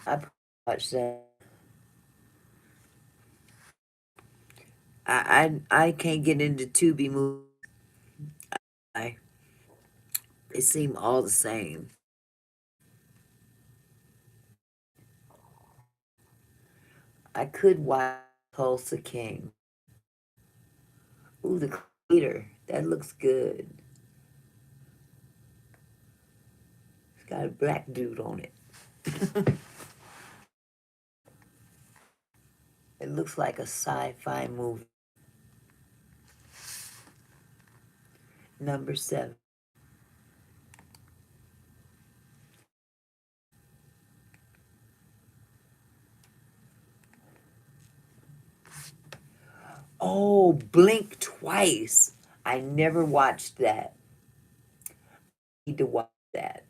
I watched that. I can't get into Tubi movies. I They seem all the same. I could watch Tulsa King. Ooh, the creator. That looks good. It's got a black dude on it. It looks like a sci-fi movie. Number 7. Oh, Blink Twice. I never watched that. Need to watch that.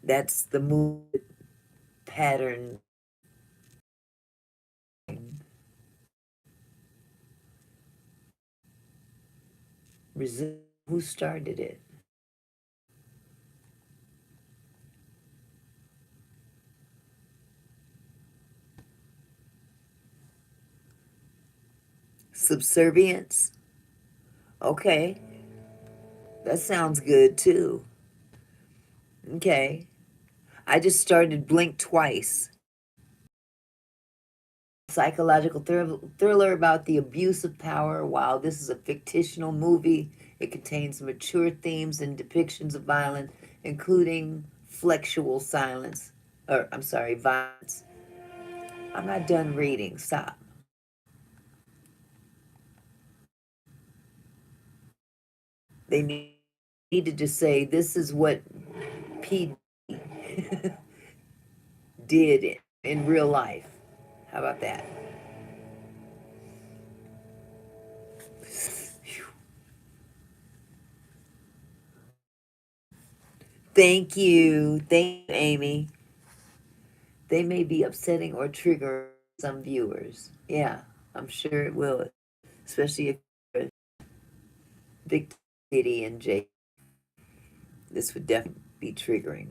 That's the movie pattern. Who started it? Subservience. Okay, that sounds good too. Okay, I just started Blink Twice. Psychological thriller about the abuse of power. While this is a fictional movie, it contains mature themes and depictions of violence, including flexual silence. Or, I'm sorry, violence. I'm not done reading. Stop. They needed to say this is what P did in real life. How about that? Thank you, Amy. They may be upsetting or triggering some viewers. Yeah, I'm sure it will, especially if you're a big Diddy and Jay. This would definitely be triggering.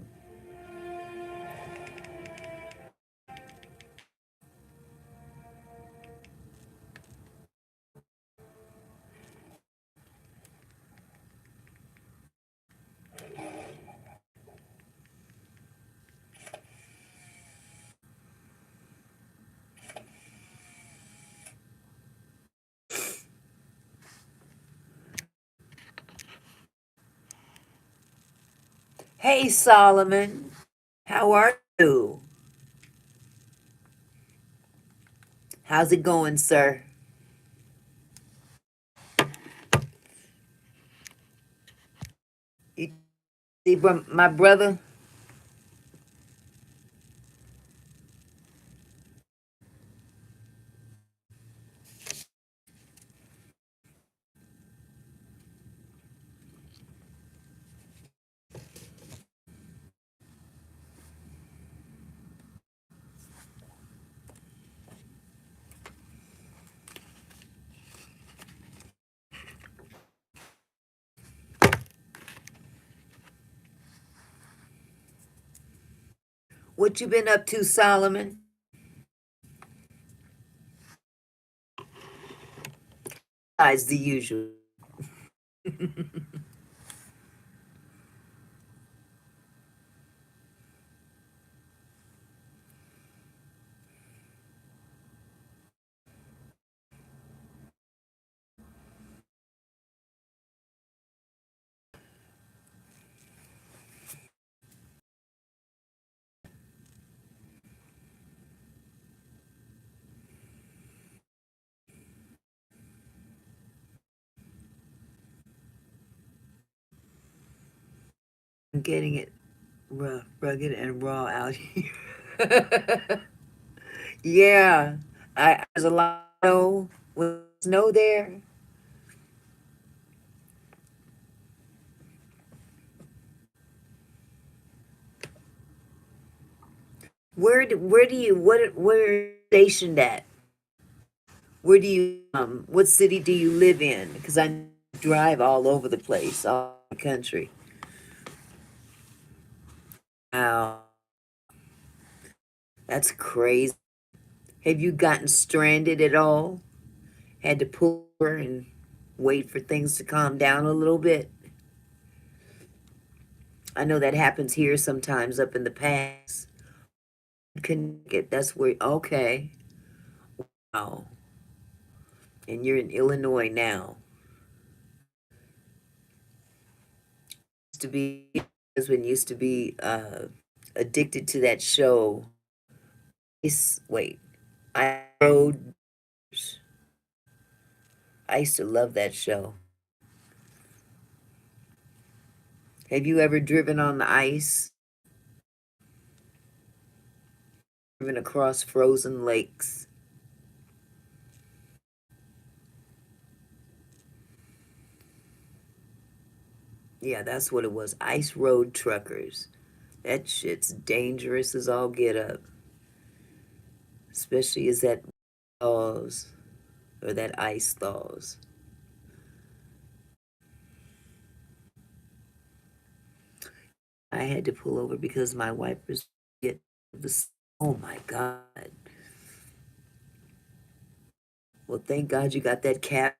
Hey, Solomon, how are you? How's it going, sir? You see my brother? What you been up to, Solomon? Besides the usual. I'm getting it rough, rugged, and raw out here. Yeah, there's a lot of snow. With snow there, Where do you where are you stationed at? Where do you what city do you live in? Because I drive all over the place, all over the country. Wow, that's crazy. Have you gotten stranded at all? Had to pull over and wait for things to calm down a little bit? I know that happens here sometimes up in the pass. Connecticut, that's where, okay. Wow. And you're in Illinois now. Used to be, my husband used to be addicted to that show. Wait, I rode. I used to love that show. Have you ever driven on the ice? Driven across frozen lakes? Yeah, that's what it was. Ice road truckers. That shit's dangerous as all get up. Especially as that thaws or that ice thaws. I had to pull over because my wipers get the. Oh my God. Well, thank God you got that cap.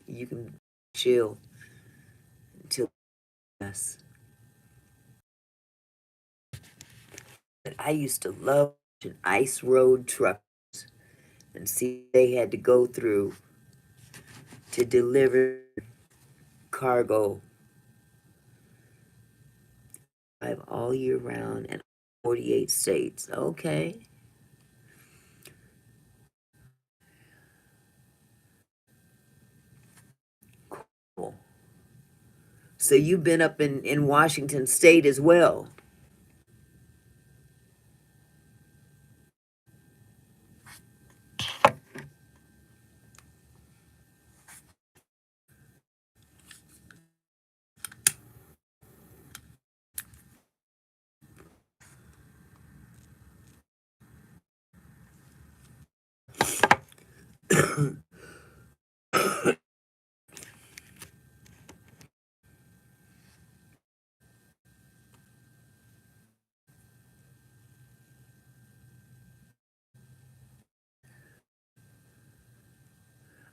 You can chill until us. But I used to love an ice road truck and see they had to go through to deliver cargo. Drive all year round and 48 states. Okay. Cool. So you've been up in Washington State as well.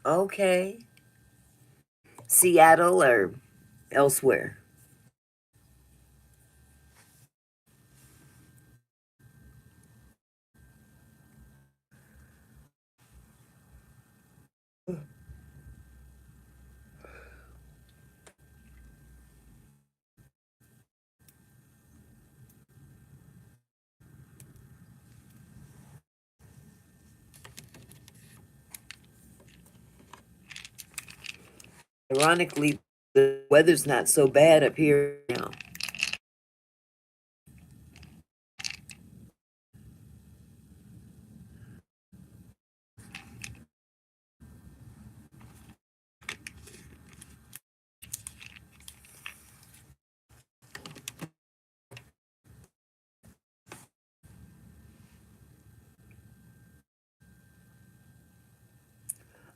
Okay. Seattle or elsewhere? Ironically, the weather's not so bad up here now.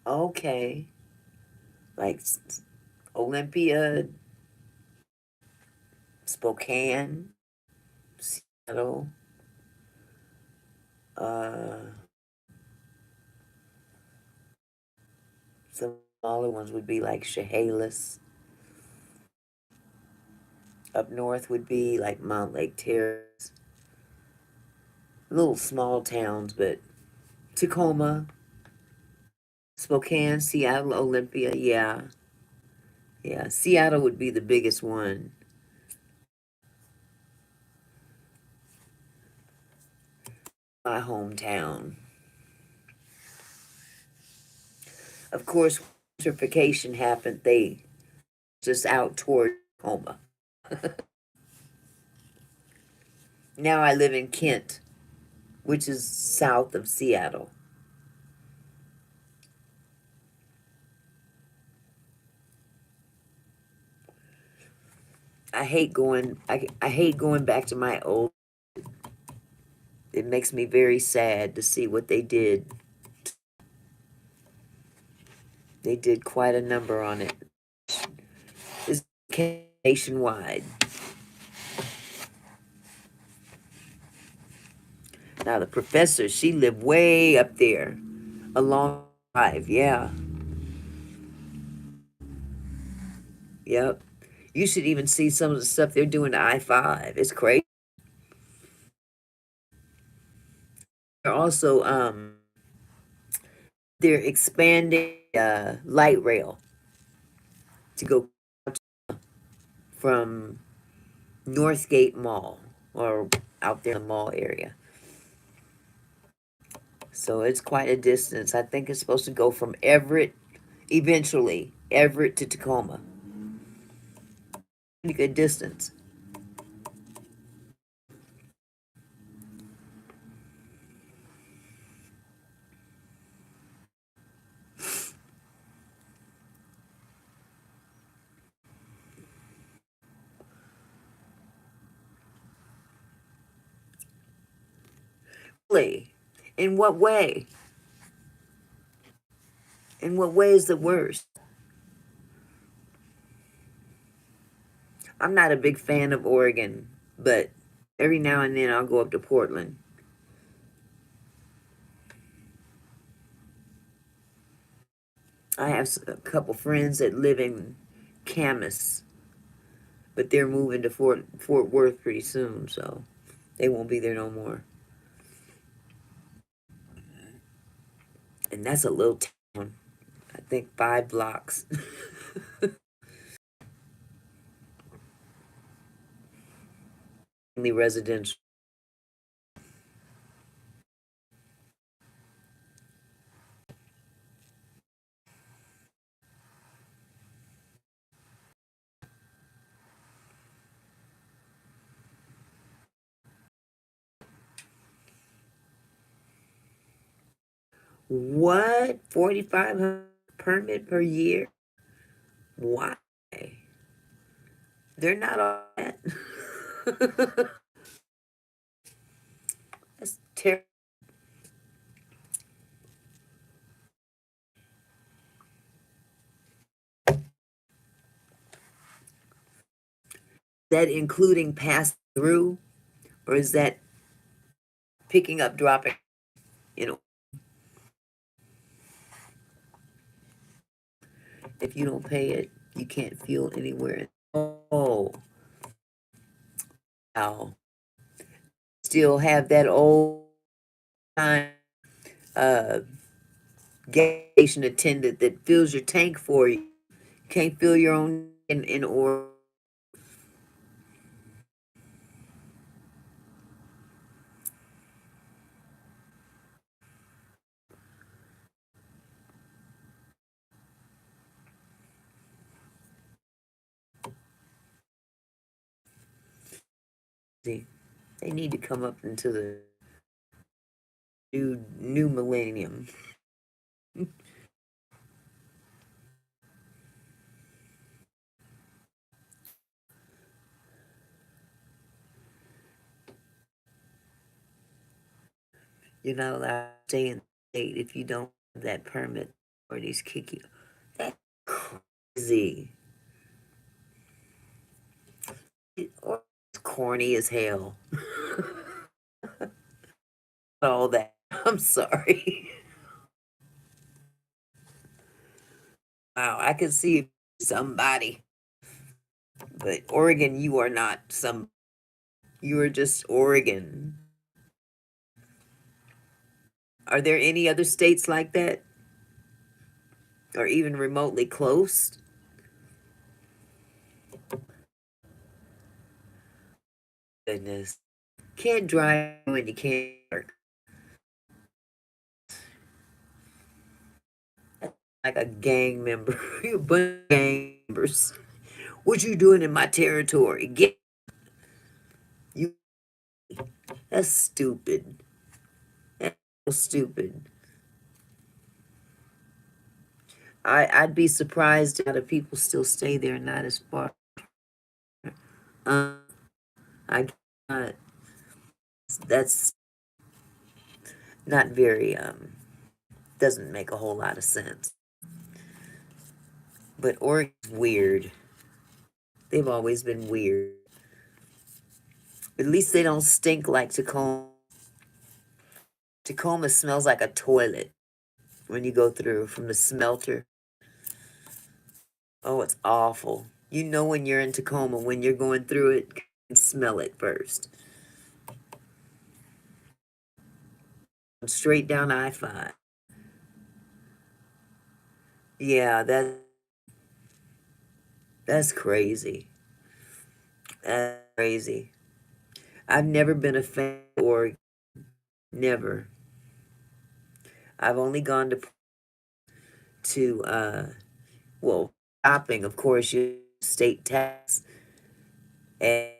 Okay. Like Olympia, Spokane, Seattle, uh, some smaller ones would be like Chehalis. Up north would be like Mount Lake Terrace. Little small towns, but Tacoma, Spokane, Seattle, Olympia, yeah. Yeah, Seattle would be the biggest one. My hometown. Of course, gentrification happened. They just out toward Tacoma. Now I live in Kent, which is south of Seattle. I hate going back to my old It makes me very sad to see what they did. They did quite a number on it. It's nationwide. Now the professor, she lived way up there, a long drive. Yeah, yep. You should even see some of the stuff they're doing to I-5. It's crazy. They're also they're expanding light rail to go from Northgate Mall or out there in the mall area. So it's quite a distance. I think it's supposed to go from Everett, eventually, Everett to Tacoma. Pretty good distance. Really? In what way? In what way is the worst? I'm not a big fan of Oregon, but every now and then I'll go up to Portland. I have a couple friends that live in Camas, but they're moving to Fort Worth pretty soon, so they won't be there no more. And that's a little town. I think 5 blocks. Only residential. What? 4,500 permit per year? Why? They're not all that. That's terrible. That including pass through, or is that picking up, dropping? You know, if you don't pay it, you can't fuel anywhere. Oh, wow. Still have that old time uh, gas station attendant that fills your tank for you. You can't fill your own in or they need to come up into the new millennium. You're not allowed to stay in the state if you don't have that permit, or these kick you. That's crazy. Or it's corny as hell. All that. I'm sorry. Wow, I could see somebody, but Oregon, you are not some. You are just Oregon. Are there any other states like that, or even remotely close? Goodness, can't drive when you can't work. Like a gang member, you a bunch of gang members. What you doing in my territory? Get you. That's stupid. That's so stupid. I'd be surprised how the people still stay there, not as far. Um, I that's Not very, doesn't make a whole lot of sense. But Oregon's weird. They've always been weird. At least they don't stink like Tacoma. Tacoma smells like a toilet when you go through from the smelter. Oh, it's awful. You know when you're in Tacoma, when you're going through it, you can smell it first. Straight down I-5. Yeah, that's crazy. That's crazy. I've never been a fan of Oregon. Never. I've only gone to well, shopping, of course, you state tax. And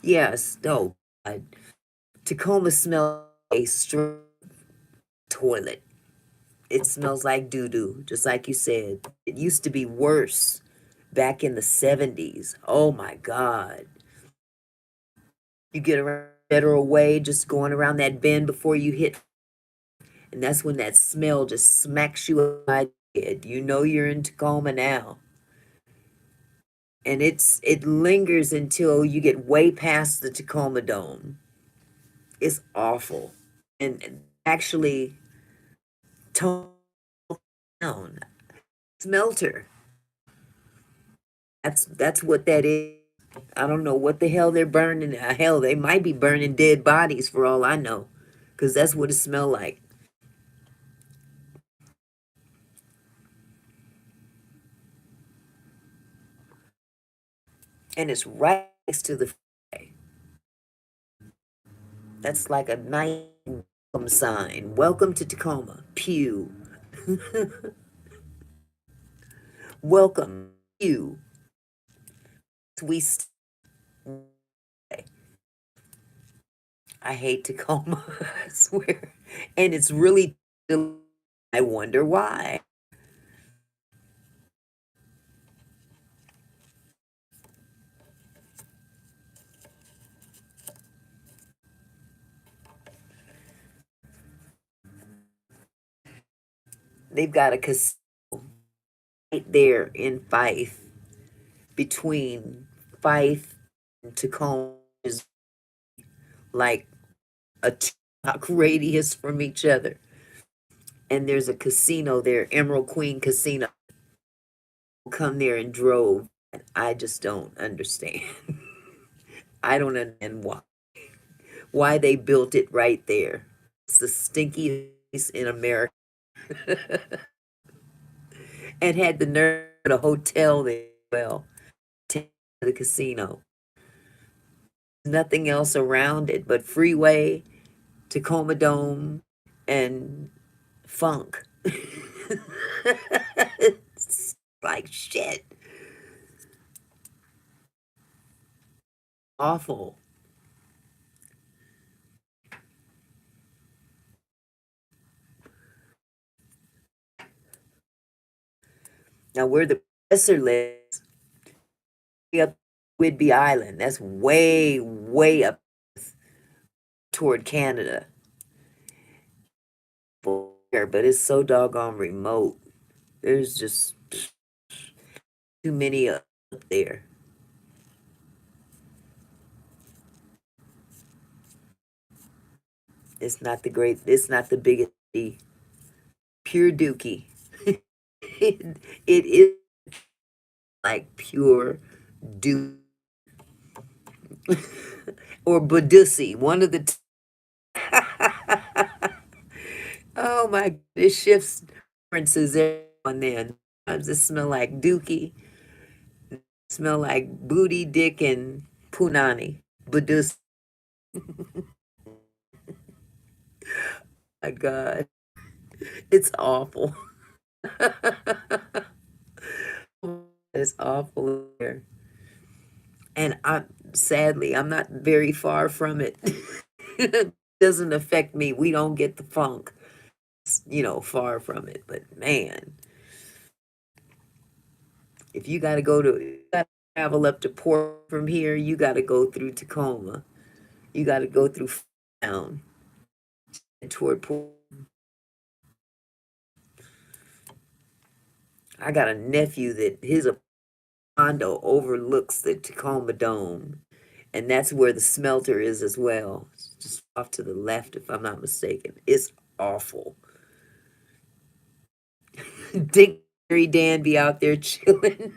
yes, no, God. Tacoma smells like a straight toilet. It smells like doo doo, just like you said. It used to be worse back in the 70s. Oh my God. You get around Federal Way, just going around that bend before you hit, and that's when that smell just smacks you upside the head. You know you're in Tacoma now. And it lingers until you get way past the Tacoma Dome. It's awful. And actually, tone down. Smelter. That's what that is. I don't know what the hell they're burning. Hell, they might be burning dead bodies for all I know, because that's what it smelled like. And it's right next to the freeway. That's like a nice welcome sign. Welcome to Tacoma. Pew. Welcome. Pew. We. I hate Tacoma. I swear. And it's really. I wonder why. They've got a casino right there in Fife, between Fife and Tacoma, is like a two-block radius from each other. And there's a casino there, Emerald Queen Casino. Come there and drove. And I just don't understand. I don't understand why they built it right there. It's the stinkiest place in America. And had the nerve to put a hotel there. Well, to the casino. Nothing else around it but freeway, Tacoma Dome, and funk. It's like shit. Awful. Now, where the professor lives, way up Whidbey Island, that's way, way up toward Canada. But it's so doggone remote. There's just too many up there. It's not the biggest city. Pure dookie. It is like pure dookie. Or Badussi, one of the oh my God, it shifts differences every now and then. Sometimes it smell like dookie, smell like booty, dick, and punani. Badussi. My God, it's awful. It's awful here. And I'm not very far from it. It doesn't affect me. We don't get the funk, far from it. But man, if you gotta travel up to Port from here, you gotta go through Tacoma. You gotta go through town and toward Port. I got a nephew that his condo overlooks the Tacoma Dome, and that's where the smelter is as well. It's just off to the left, if I'm not mistaken. It's awful. Dick Dan be out there chilling.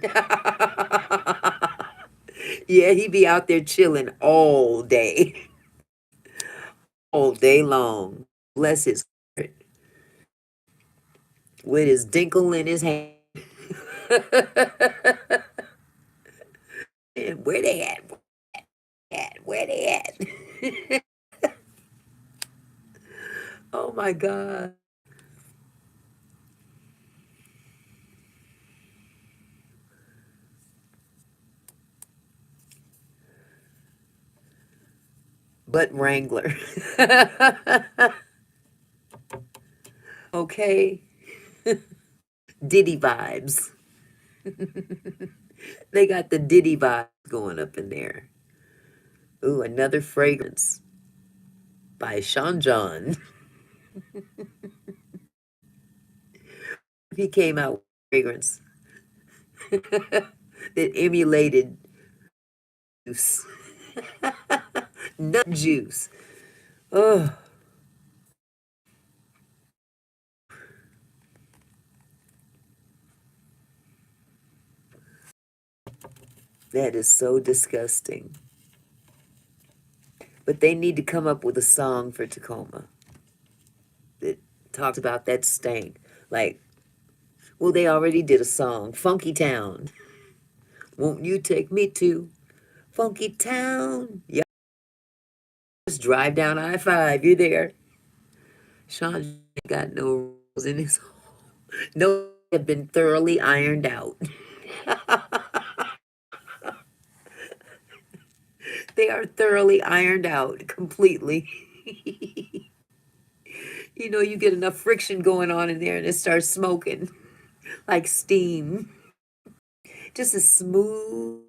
Yeah, he be out there chilling all day, all day long. Bless his heart, with his dinkle in his hand. And where they at? Where they at? Oh my God. But Wrangler. Okay. Diddy vibes. They got the Diddy vibes going up in there. Ooh, another fragrance by Sean John. He came out with fragrance that emulated juice. Nut juice. Oh, that is so disgusting. But they need to come up with a song for Tacoma that talks about that stank. Like, well, they already did a song, Funky Town. Won't you take me to Funky Town? Yeah, just drive down I-5. You're there. Sean ain't got no rules in his home. No, have been thoroughly ironed out. They are thoroughly ironed out completely. You know, you get enough friction going on in there and it starts smoking like steam. Just a smooth.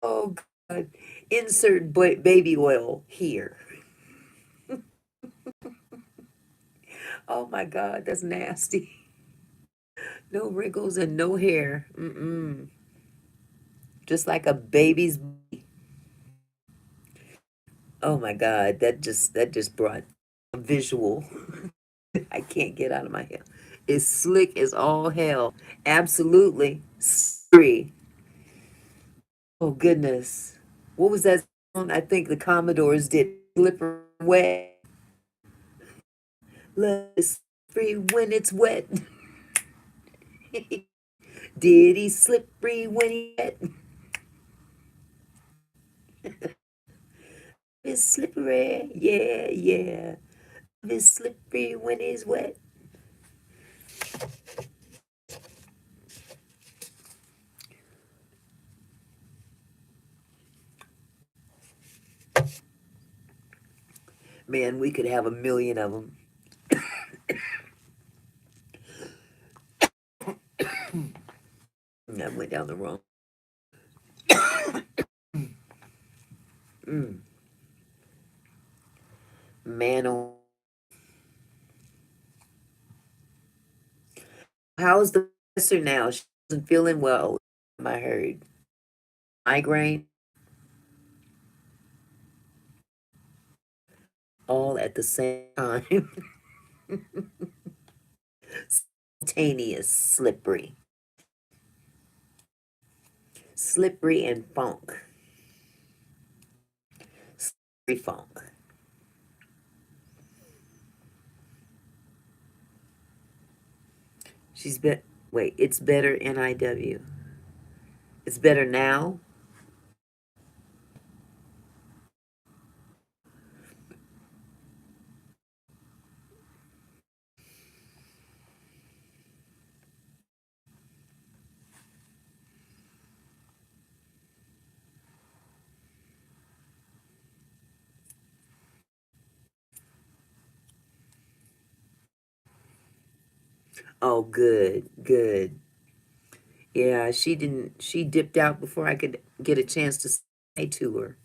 Oh, God. Insert baby oil here. Oh, my God. That's nasty. No wrinkles and no hair. Mm-mm. Just like a baby's. Oh, my God. That just brought a visual. I can't get out of my head. It's slick as all hell. Absolutely. Free. Oh, goodness. What was that song? I think the Commodores did. Slippery wet. Love is free when it's wet. Did he slippery when he wet? It's slippery. Yeah, yeah. It's slippery when it's wet. Man, we could have a million of them. I went down the wrong. Mm. Man, oh, how's the professor now? She wasn't feeling well. I heard migraine all at the same time. Simultaneous, slippery, slippery and funk, slippery funk. She's been. Wait, it's better. NIW. It's better now. Oh, good, good. Yeah, she didn't. She dipped out before I could get a chance to say to her.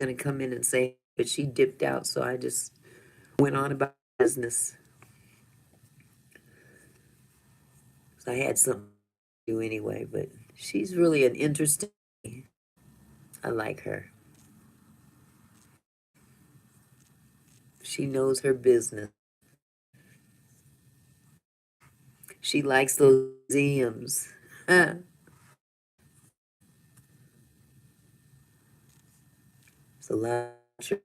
Gonna come in and say, but she dipped out, so I just went on about business. I had something to do anyway, but she's really an interesting. I like her. She knows her business. She likes those museums. It's a lot. She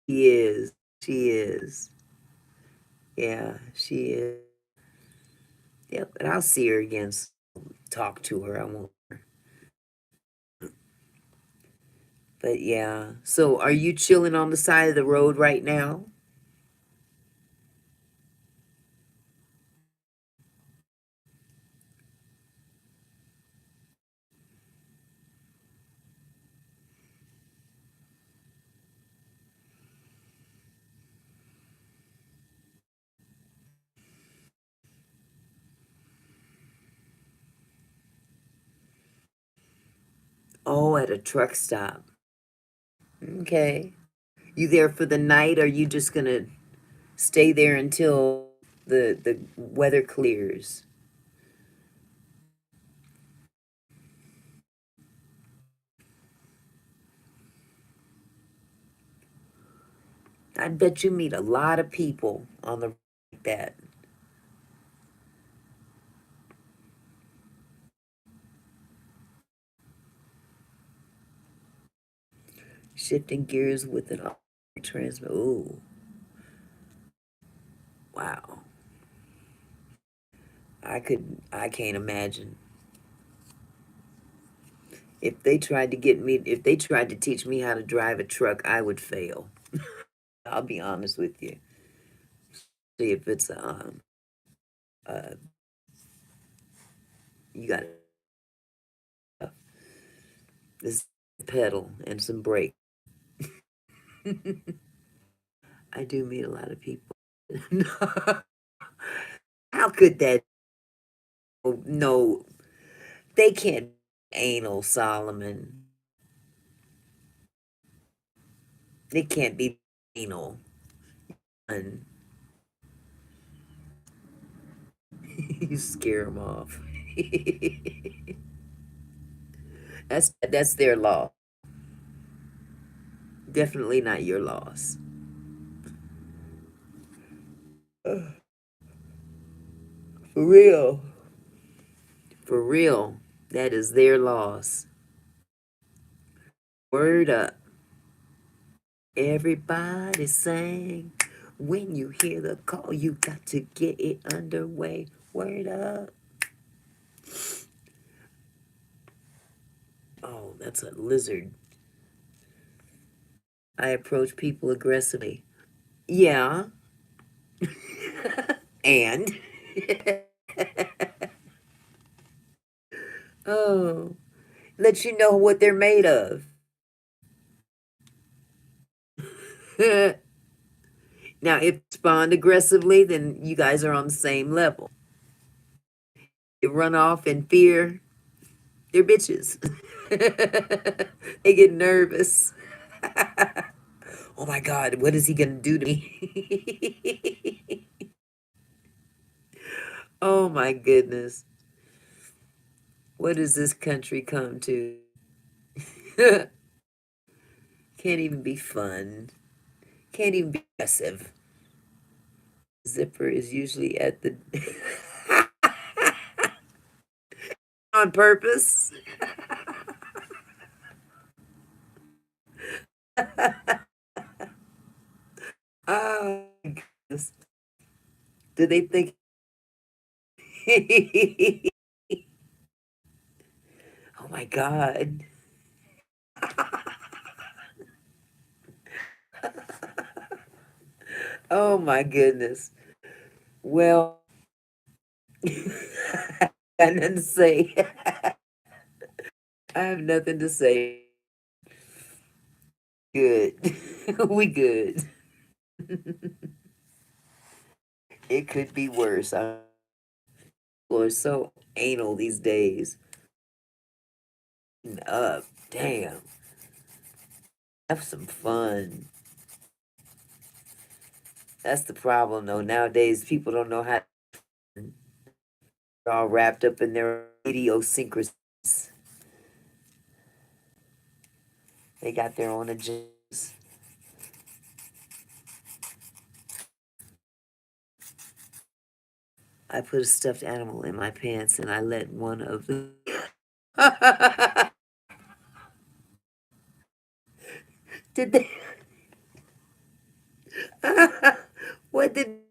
is. She is. Yeah, she is. Yep, and I'll see her again. Talk to her. I won't. But yeah. So are you chilling on the side of the road right now? Oh, at a truck stop. Okay. You there for the night? Or are you just gonna stay there until the weather clears? I bet you meet a lot of people on the like that. Shifting gears with an automatic transmit. Ooh, wow. I can't imagine. If they tried to teach me how to drive a truck, I would fail. I'll be honest with you. See if it's uh you got this pedal and some brake. I do meet a lot of people. How could that? No, they can't be anal, Solomon. They can't be anal. And you scare them off. That's their law. Definitely not your loss. For real. For real. That is their loss. Word up. Everybody sang. When you hear the call, you got to get it underway. Word up. Oh, that's a lizard. I approach people aggressively. Yeah. And. Oh. Let you know what they're made of. Now, if you respond aggressively, then you guys are on the same level. They run off in fear, they're bitches. They get nervous. Oh my God, what is he gonna do to me? Oh my goodness. What does this country come to? Can't even be fun. Can't even be aggressive. Zipper is usually at the on purpose. Oh my goodness. Do they think oh my God. Oh my goodness. Well, I got nothing to say. I have nothing to say. Good. We good. It could be worse. People are so anal these days. Up. Damn. Have some fun. That's the problem, though. Nowadays, people don't know how. They're all wrapped up in their idiosyncrasies. They got their own agendas. I put a stuffed animal in my pants and I let one of the. Did they? What did?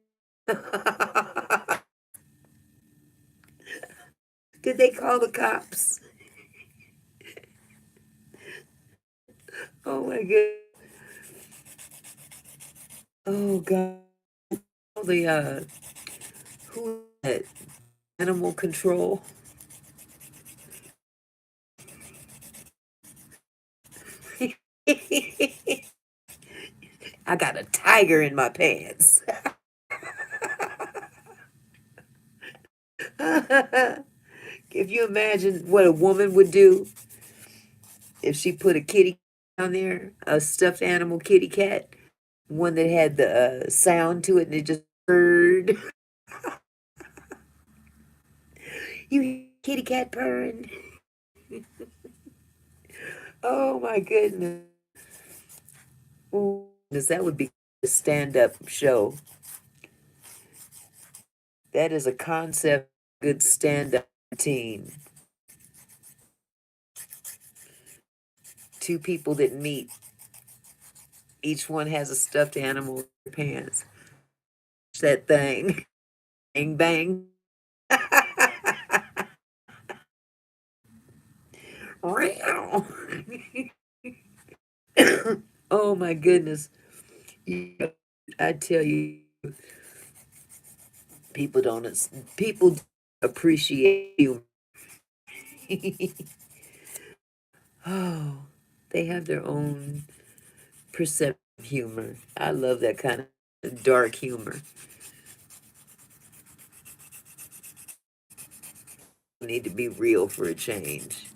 Did they call the cops? Oh my god. Oh god. The who that? Animal control. I got a tiger in my pants. If you imagine what a woman would do if she put a kitty down there, a stuffed animal kitty cat, one that had the sound to it and it just purred. You hear kitty cat purring? Oh my goodness. Oh, that would be a stand up show. That is a concept, good stand up routine. Two people that meet, each one has a stuffed animal in their pants. That thing. Bang, bang. Oh my goodness. I tell you, people don't people appreciate you. Oh, they have their own perception of humor. I love that kind of dark humor. We need to be real for a change.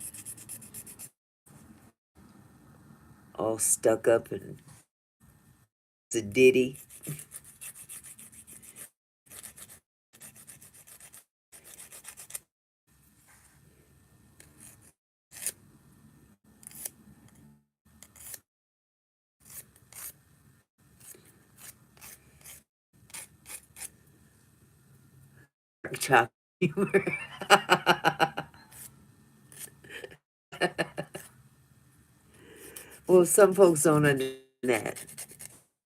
All stuck up and it's a ditty. Chocolate humor. Well, some folks don't understand that.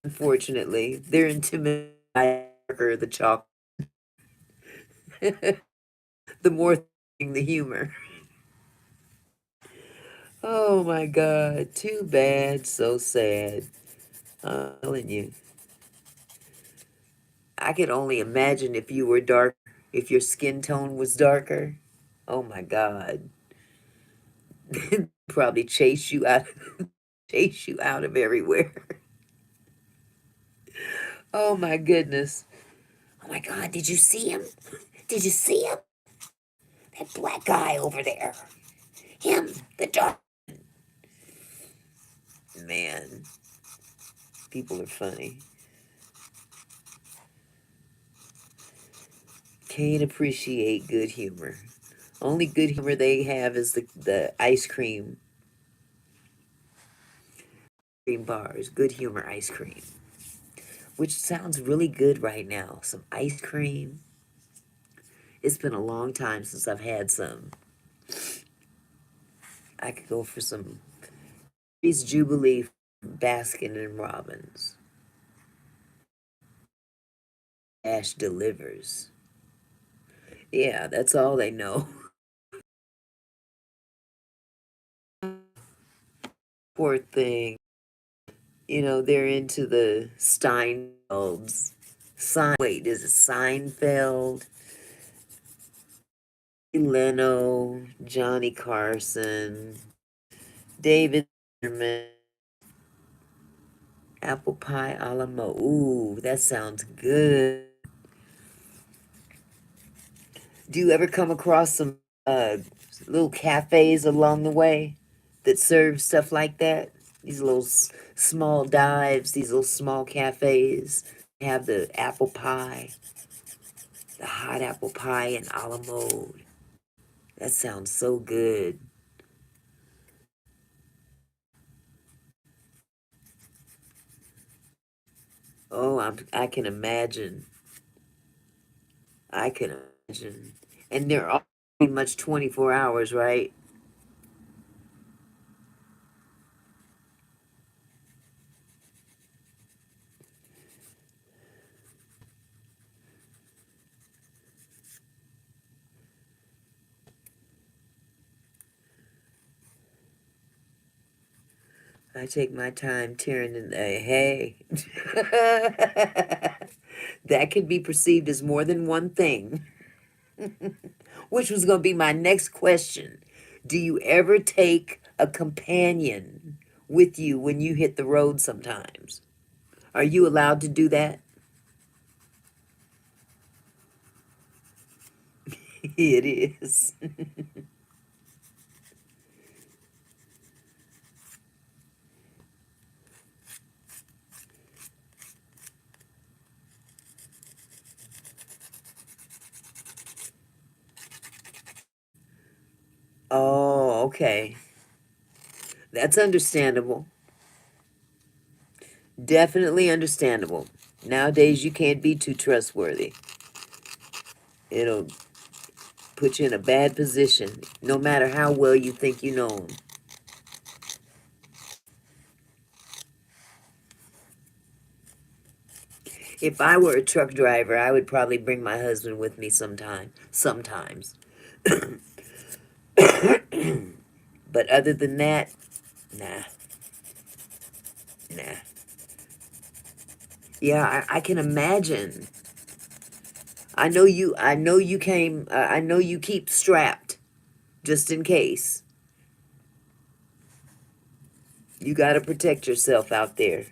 Unfortunately, they're intimidated by the chocolate. The more the humor. Oh my God, too bad, so sad. I'm telling you, I could only imagine if you were dark, if your skin tone was darker. Oh my God, probably chase you out of everywhere. Oh my goodness. Oh my God, did you see him? Did you see him? That black guy over there. Him, the dark man. People are funny. Can't appreciate good humor. Only good humor they have is the ice cream bars. Good humor ice cream. Which sounds really good right now. Some ice cream. It's been a long time since I've had some. I could go for some Peace Jubilee Baskin and Robbins. Ash delivers. Yeah, that's all they know. Poor thing. You know, they're into the Steinfelds. Wait, is it Seinfeld? Leno, Johnny Carson, David Letterman, apple pie a la mode. Ooh, that sounds good. Do you ever come across some little cafes along the way that serve stuff like that? These little small dives, these little small cafes have the apple pie, the hot apple pie in a la mode. That sounds so good. Oh, I can imagine. I can imagine. And they're all pretty much 24 hours, right? I take my time tearing in the hay. That could be perceived as more than one thing, which was going to be my next question. Do you ever take a companion with you when you hit the road sometimes? Are you allowed to do that? It is. Oh, okay. That's understandable. Definitely understandable. Nowadays, you can't be too trustworthy. It'll put you in a bad position, no matter how well you think you know them. If I were a truck driver, I would probably bring my husband with me sometime. Sometimes. But other than that, nah, nah. Yeah, I can imagine. I know you came, I know you keep strapped just in case. You got to protect yourself out there.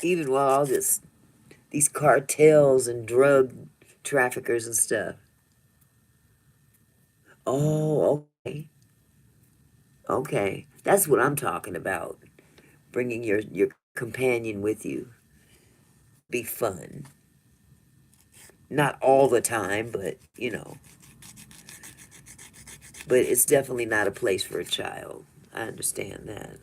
Even while all these cartels and drug traffickers and stuff. Oh, okay. Okay. That's what I'm talking about. Bringing your companion with you. Be fun. Not all the time, but but it's definitely not a place for a child. I understand that.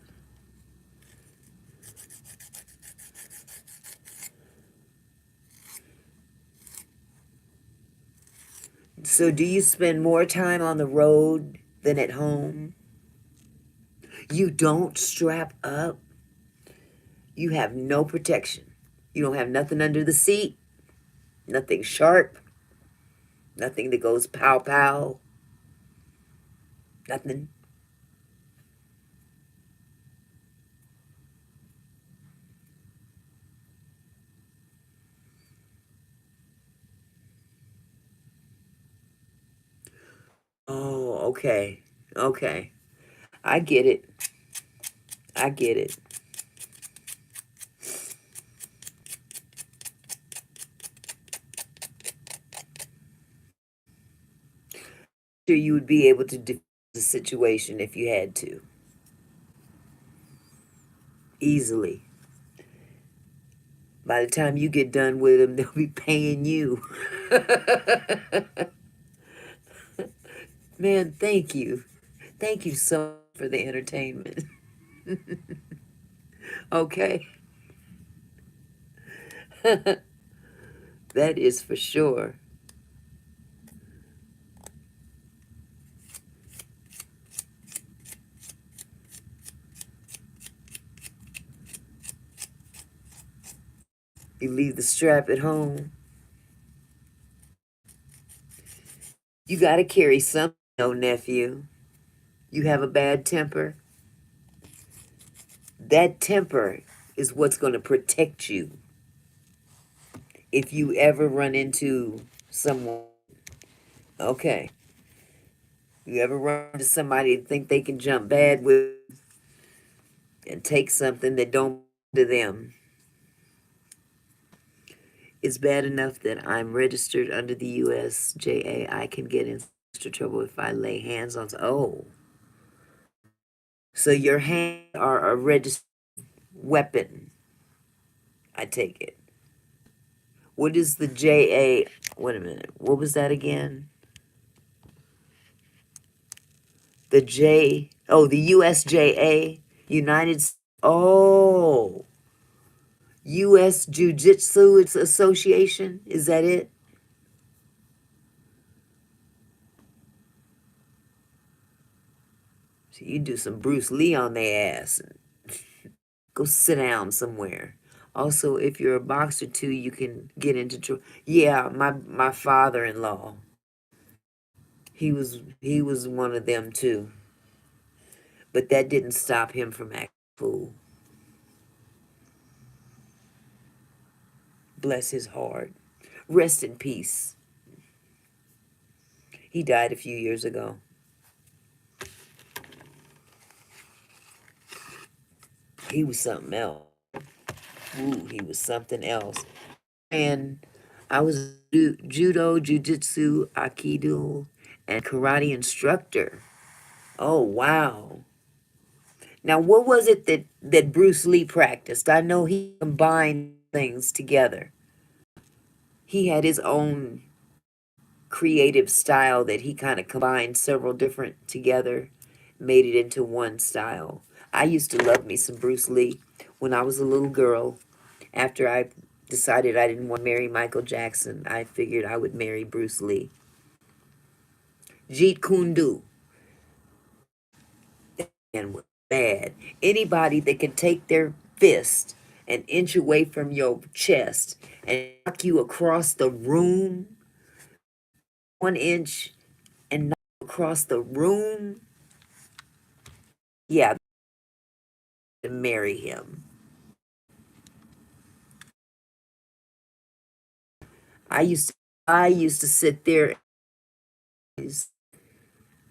So do you spend more time on the road than at home? You don't strap up. You have no protection. You don't have nothing under the seat, nothing sharp, nothing that goes pow pow, nothing. Oh, okay. Okay. I get it. I get it. Sure, you would be able to defuse the situation if you had to. Easily. By the time you get done with them, they'll be paying you. Man, thank you. Thank you so much for the entertainment. Okay. That is for sure. You leave the strap at home. You got to carry something, no nephew. You have a bad temper. That temper is what's going to protect you if you ever run into someone. Okay. You ever run into somebody that think they can jump bad with and take something that don't to them. It's bad enough that I'm registered under the USJA. I can get in extra trouble if I lay hands on. Oh, so your hands are a registered weapon. I take it. What is the JA? Wait a minute. What was that again? The J. Oh, the USJA. United. Oh, U.S. Jiu-Jitsu Association. Is that it? So you do some Bruce Lee on their ass and go sit down somewhere. Also, if you're a boxer too, you can get into trouble. Yeah, my father-in-law, he was one of them too, but that didn't stop him from acting a fool. Bless his heart. Rest in peace. He died a few years ago. He was something else. Ooh, he was something else. And I was a judo, jujitsu, aikido, and karate instructor. Oh wow. Now, what was it that Bruce Lee practiced? I know he combined things together. He had his own creative style that he kind of combined several different together, made it into one style. I used to love me some Bruce Lee when I was a little girl. After I decided I didn't want to marry Michael Jackson, I figured I would marry Bruce Lee. Jeet Kune Do and was bad. Anybody that can take their fist an inch away from your chest and knock you across the room, 1 inch, and knock you across the room, yeah, to marry him. I used to, I used to sit there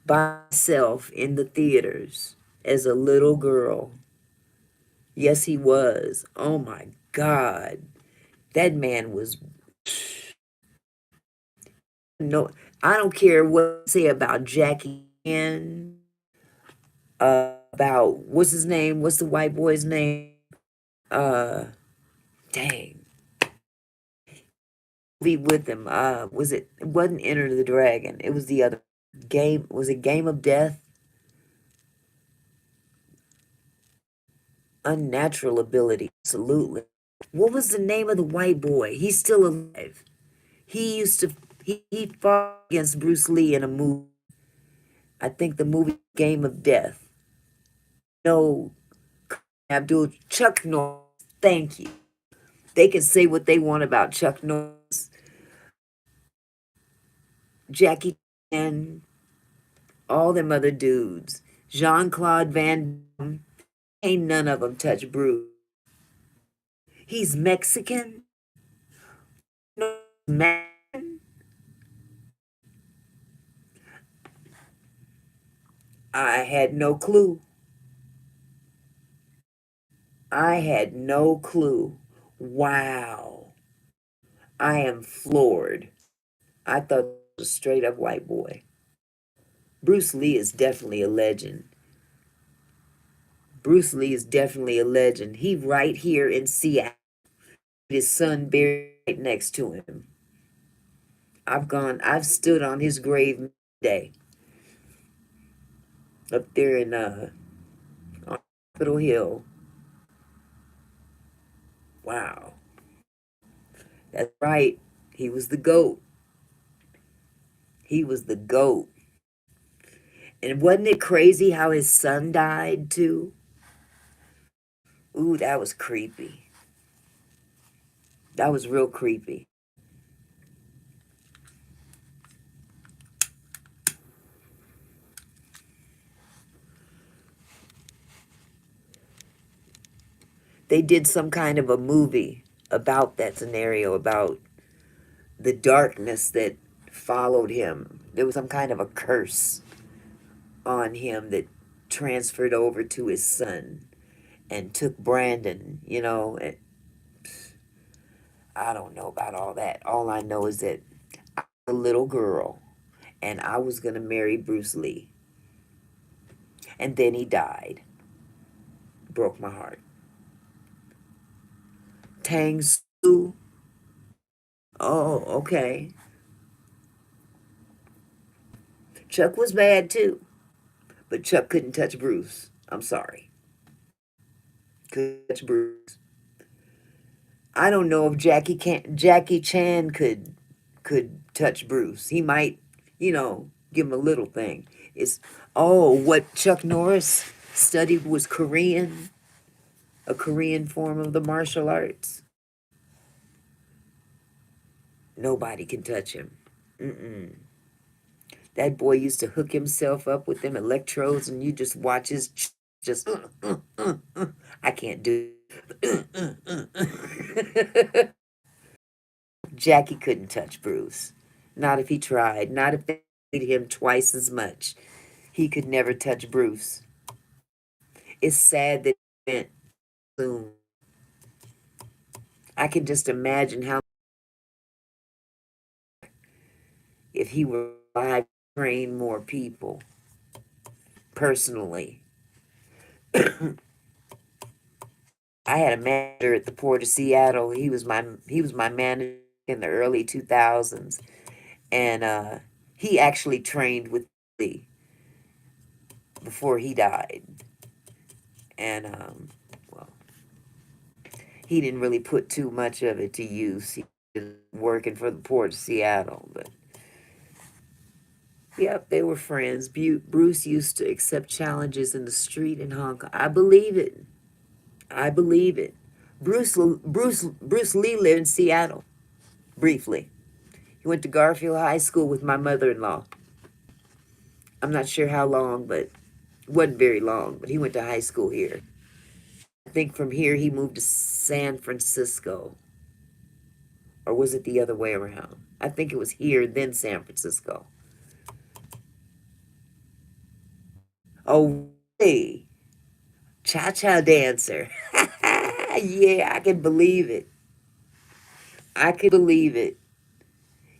by myself in the theaters as a little girl. Yes, he was. Oh my God. That man was no, I don't care what you say about Jackie Chan, about what's his name? What's the white boy's name? Uh, dang. Be with him. Was it? It wasn't Enter the Dragon. It was the other game. Was it Game of Death? Unnatural ability. Absolutely. What was the name of the white boy? He's still alive. He used to. He fought against Bruce Lee in a movie. I think the movie Game of Death. No, Abdul Chuck Norris. Thank you. They can say what they want about Chuck Norris, Jackie Chan, all them other dudes. Jean Claude Van Damme. Ain't none of them touch Bruce. He's Mexican. No man. I had no clue. I had no clue. Wow. I am floored. I thought it was a straight up white boy. Bruce Lee is definitely a legend. Bruce Lee is definitely a legend. He right here in Seattle. His son buried right next to him. I've stood on his grave day up there in on Capitol Hill. Wow. That's right. He was the GOAT. He was the GOAT. And wasn't it crazy how his son died too? Ooh, that was creepy. That was real creepy. They did some kind of a movie about that scenario, about the darkness that followed him. There was some kind of a curse on him that transferred over to his son. and took Brandon, you know. I don't know about all that. All I know is that I was a little girl and I was going to marry Bruce Lee. And then he died. Broke my heart. Tang Su. Oh, okay. Chuck was bad too, but Chuck couldn't touch Bruce. I'm sorry. Couldn't touch Bruce. I don't know if Jackie Chan could touch Bruce. He might, give him a little thing. It's what Chuck Norris studied was Korean, a Korean form of the martial arts. Nobody can touch him. Mm-mm. That boy used to hook himself up with them electrodes, and you just watch his just. I can't do. Jackie couldn't touch Bruce. Not if he tried. Not if they paid him twice as much. He could never touch Bruce. It's sad that he went soon. I can just imagine how if he were alive, train more people personally. I had a manager at the Port of Seattle. He was my manager in the early 2000s, and he actually trained with Lee before he died. And well, he didn't really put too much of it to use. He was working for the Port of Seattle, but yep, they were friends. Bruce used to accept challenges in the street in Hong Kong. I believe it. I believe it. Bruce Lee lived in Seattle briefly. He went to Garfield High School with my mother-in-law. I'm not sure how long, but it wasn't very long. But he went to high school here. I think from here he moved to San Francisco, or was it the other way around? I think it was here, then San Francisco. Oh, hey, cha-cha dancer. Yeah, I can believe it. I can believe it.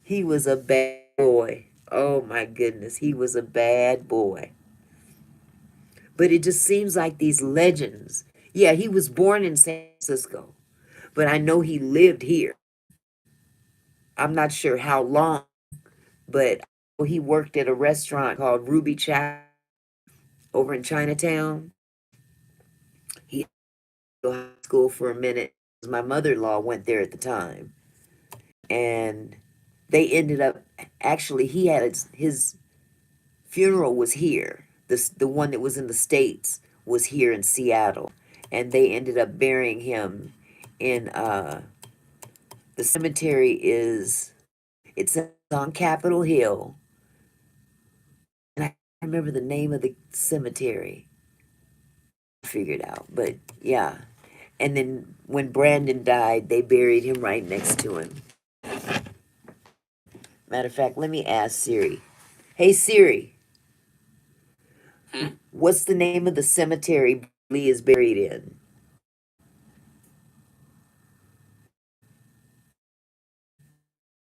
He was a bad boy. Oh my goodness, he was a bad boy. But it just seems like these legends. Yeah, he was born in San Francisco, but I know he lived here. I'm not sure how long, but he worked at a restaurant called Ruby Chow over in Chinatown. He went to high school for a minute. My mother-in-law went there at the time, and they ended up actually he had his funeral was here. The one that was in the States was here in Seattle, and they ended up burying him in the cemetery is it's on Capitol Hill, and I can't remember the name of the cemetery. I figured out, but yeah. And then when Brandon died, they buried him right next to him. Matter of fact, let me ask Siri. Hey Siri, what's the name of the cemetery Lee is buried in?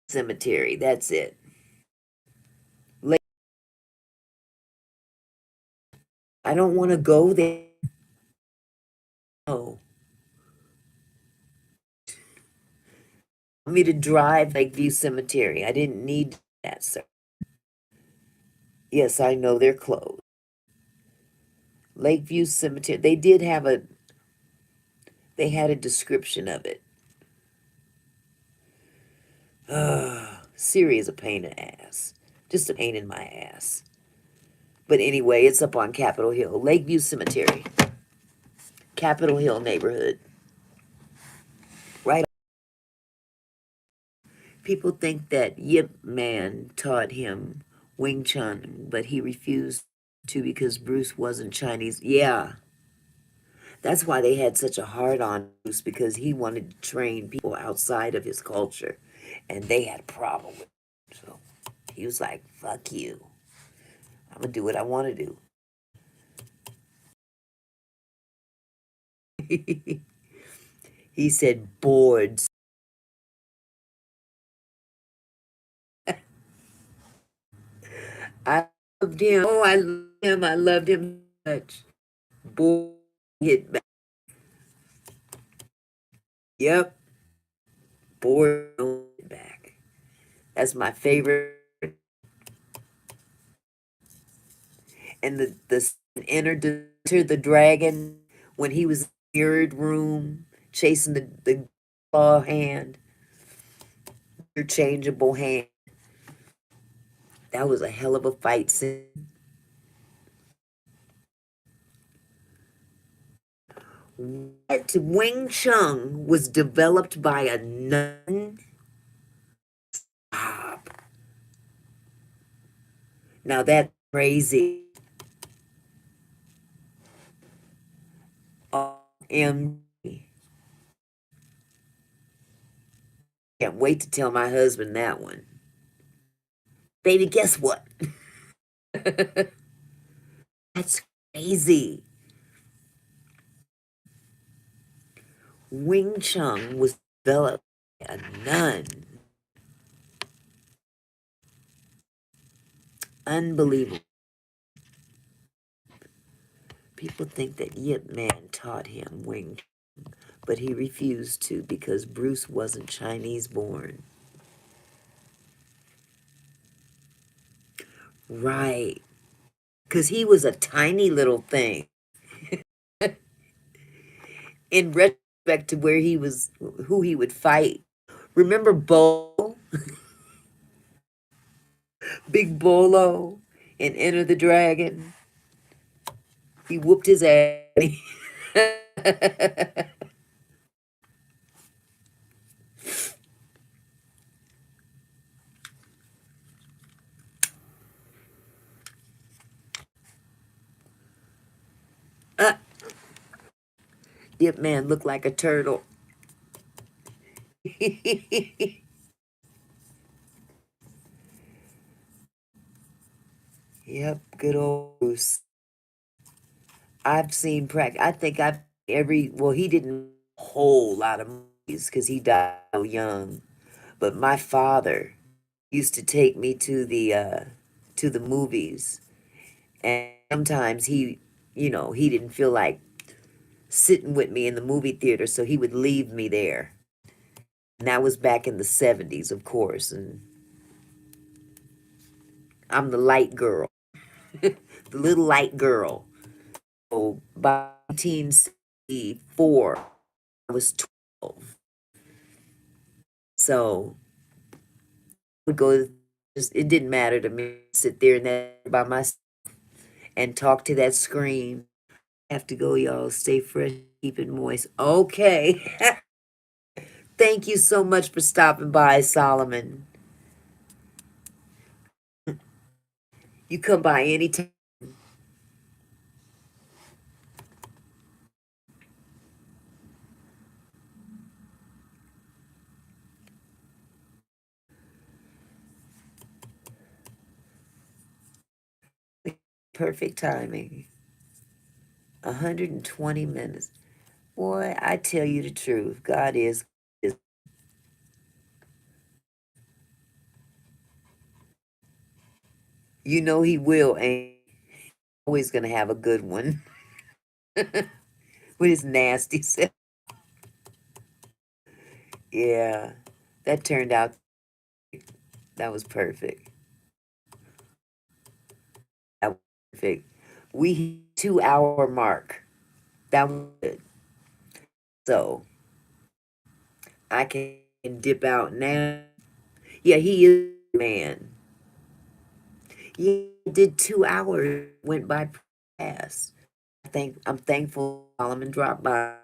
Cemetery. That's it. I don't want to go there. No. Want me to drive Lakeview Cemetery. I didn't need that, sir. Yes, I know they're closed. Lakeview Cemetery. They had a description of it. Siri is a pain in the ass. Just a pain in my ass. But anyway, it's up on Capitol Hill. Lakeview Cemetery. Capitol Hill neighborhood. Right. People think that Yip Man taught him Wing Chun, but he refused to because Bruce wasn't Chinese. Yeah, that's why they had such a hard on Bruce because he wanted to train people outside of his culture, and they had a problem with it. So he was like, "Fuck you! I'm gonna do what I want to do." He said boards. I loved him. Oh, I loved him. I loved him so much. Boy, hit back. Yep, board hit back. That's my favorite. And the enter the dragon when he was in the mirrored room chasing the claw hand, interchangeable hand. That was a hell of a fight scene. What Wing Chun was developed by a nun? Stop. Now that's crazy. OMG. Can't wait to tell my husband that one. Baby, guess what? That's crazy. Wing Chun was developed by a nun. Unbelievable. People think that Yip Man taught him Wing Chun, but he refused to because Bruce wasn't Chinese born. Right. Because he was a tiny little thing. In retrospect to where he was, who he would fight. Remember Bo? Big Bolo in Enter the Dragon? He whooped his ass. uh, Yip Man looked like a turtle. Yep, good old Bruce. I've seen practice. I think I've well, he didn't a whole lot of movies because he died so young. But my father used to take me to the movies, and sometimes he didn't feel like sitting with me in the movie theater, so he would leave me there. And that was back in the 70s, of course, and I'm the light girl, the little light girl. So by 1974, I was 12. So I would go, just, it didn't matter to me, sit there and that by myself and talk to that screen. Have to go, y'all. Stay fresh, keep it moist. Okay. Thank you so much for stopping by, Solomon. You come by anytime. Perfect timing. 120 minutes. Boy, I tell you the truth. God is you know he will, ain't always gonna have a good one with his nasty self. Yeah. That turned out that was perfect. That was perfect. We hit 2 hour mark. That was good. So I can dip out now. Yeah, he is a man. Yeah, did 2 hours. Went by fast. I'm thankful Solomon dropped by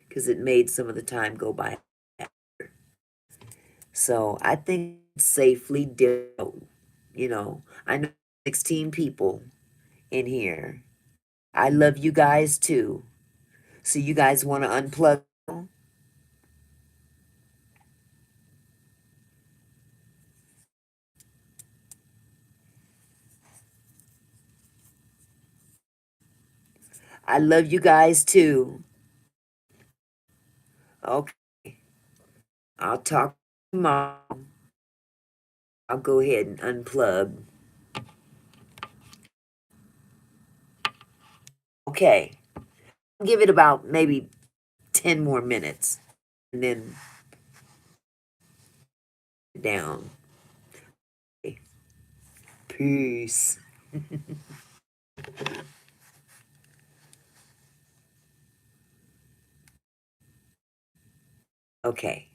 because it made some of the time go by. So I think safely did. I know 16 people in here. I love you guys too. So you guys want to unplug? I love you guys too. Okay. I'll talk to mom. I'll go ahead and unplug. Okay. Give it about maybe 10 more minutes and then down. Okay. Peace. Okay.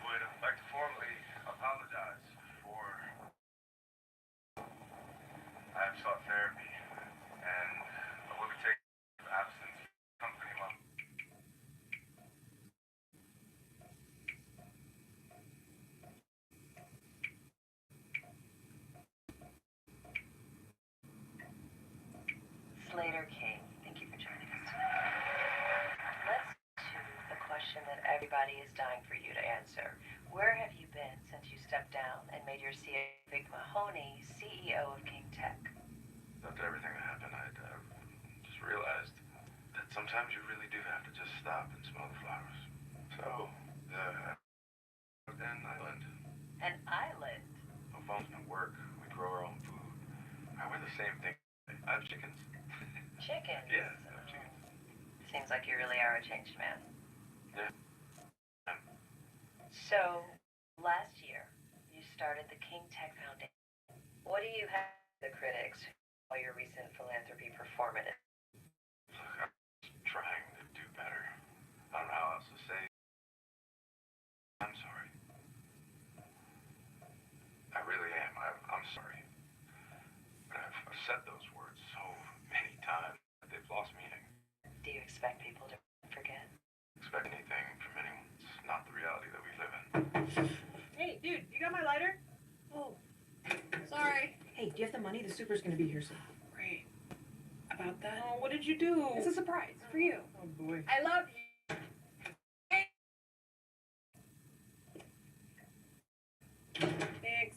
Would like to formally apologize for I have sought therapy and I will be taking absence company while Slater King, thank you for joining us tonight. Let's to the question that everybody is dying for you to answer. Where have you been since you stepped down and made your CEO Vic Mahoney CEO of King Tech? after everything that happened, I just realized that sometimes you really do have to just stop and smell the flowers. So, an island. An island? No phones, no work. We grow our own food. I wear the same thing. I have chickens. Chickens? Yeah, I have chickens. Seems like you really are a changed man. Yeah. So, last year, you started the King Tech Foundation. What do you have for the critics for your recent philanthropy performance? Look, I'm trying to do better. I don't know how else to say. I'm sorry. I really am. I'm sorry. But I've said those words so many times that they've lost meaning. Do you expect people to forget? Expect anything from anyone. It's not the reality that we live in. Hey, dude, you got my lighter? Oh, sorry. Hey, do you have the money? The super's gonna be here soon. Great. About that? Oh, what did you do? It's a surprise for you. Oh, boy. I love you. Thanks.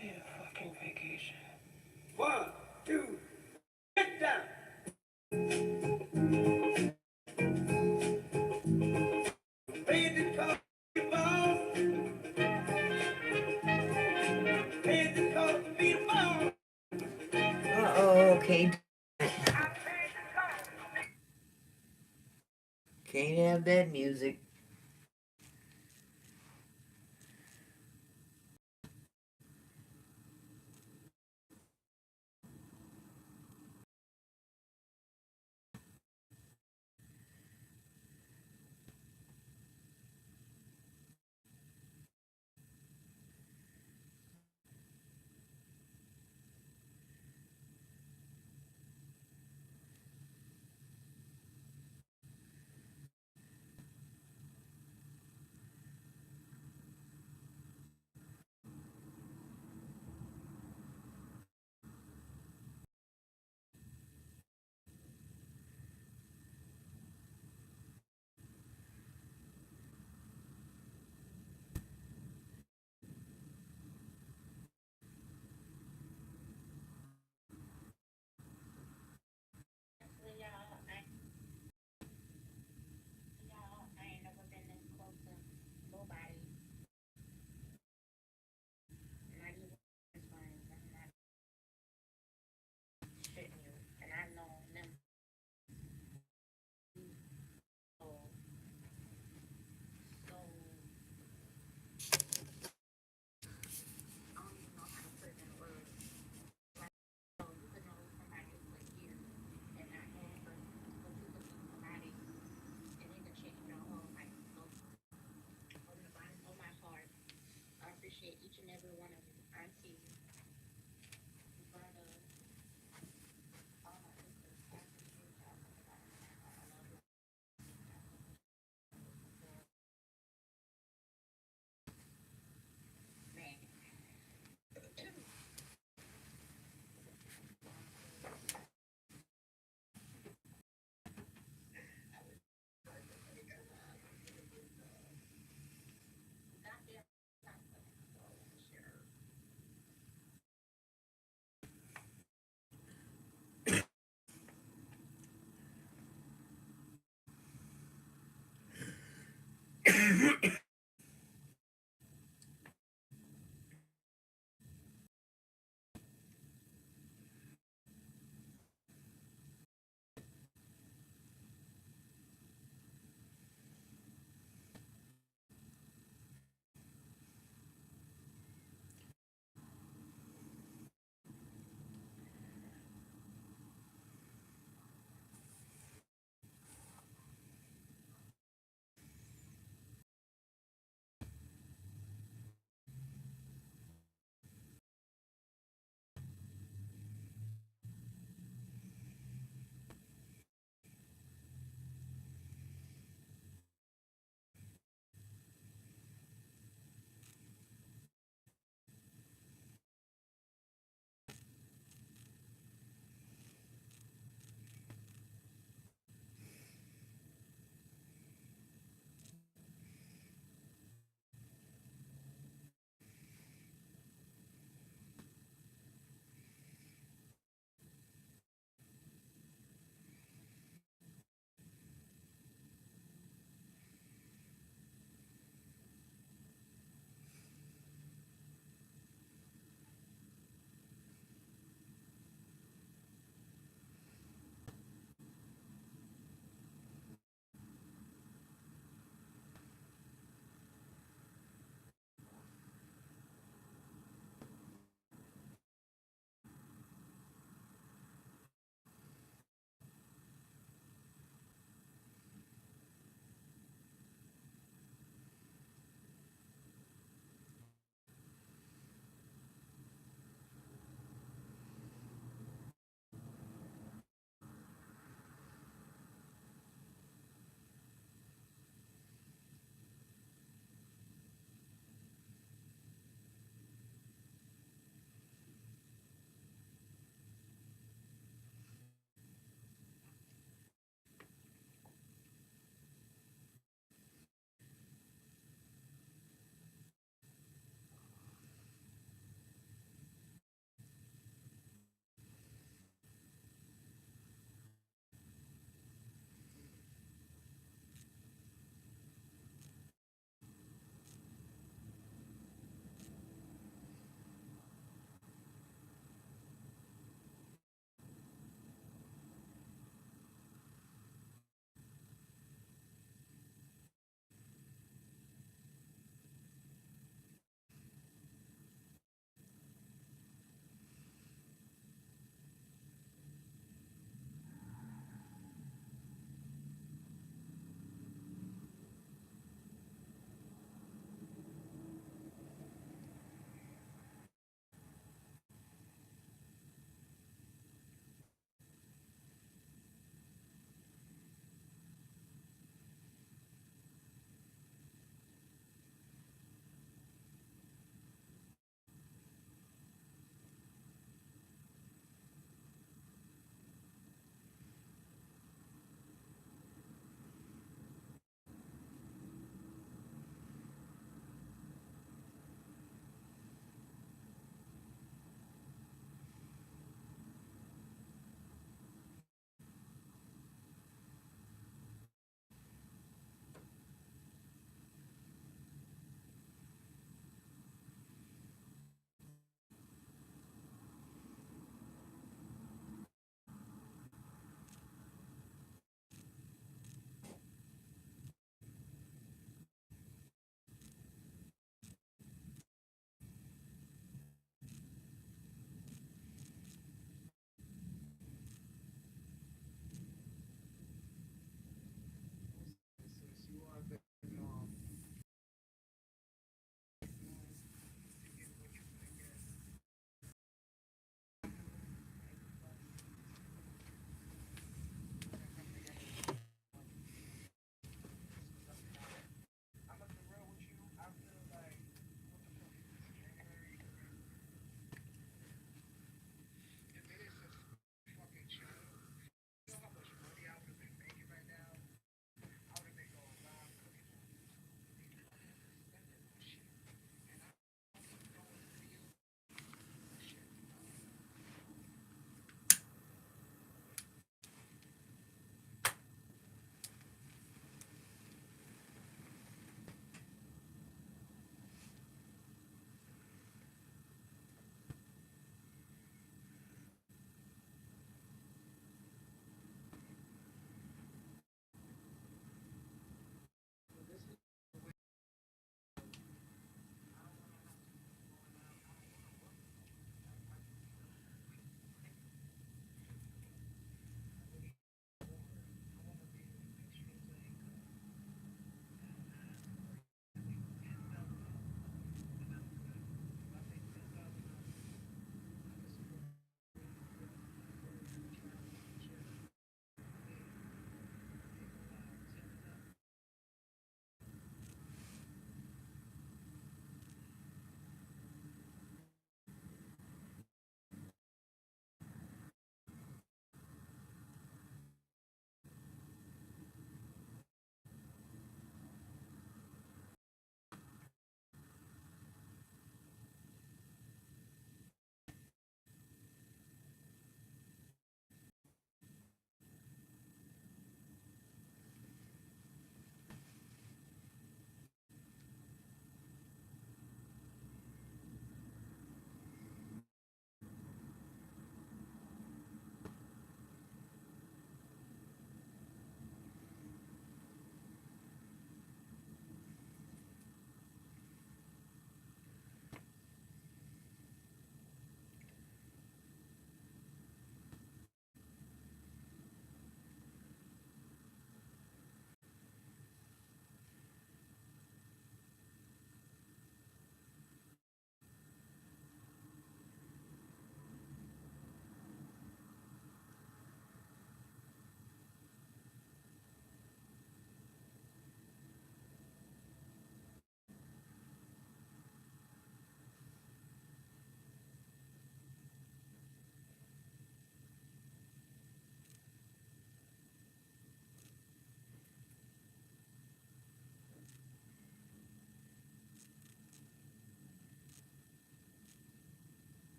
I need a fucking vacation. 1, 2, get down. Paid the cost to be boss. Paid the cost to be the boss. Okay. Can't have that music.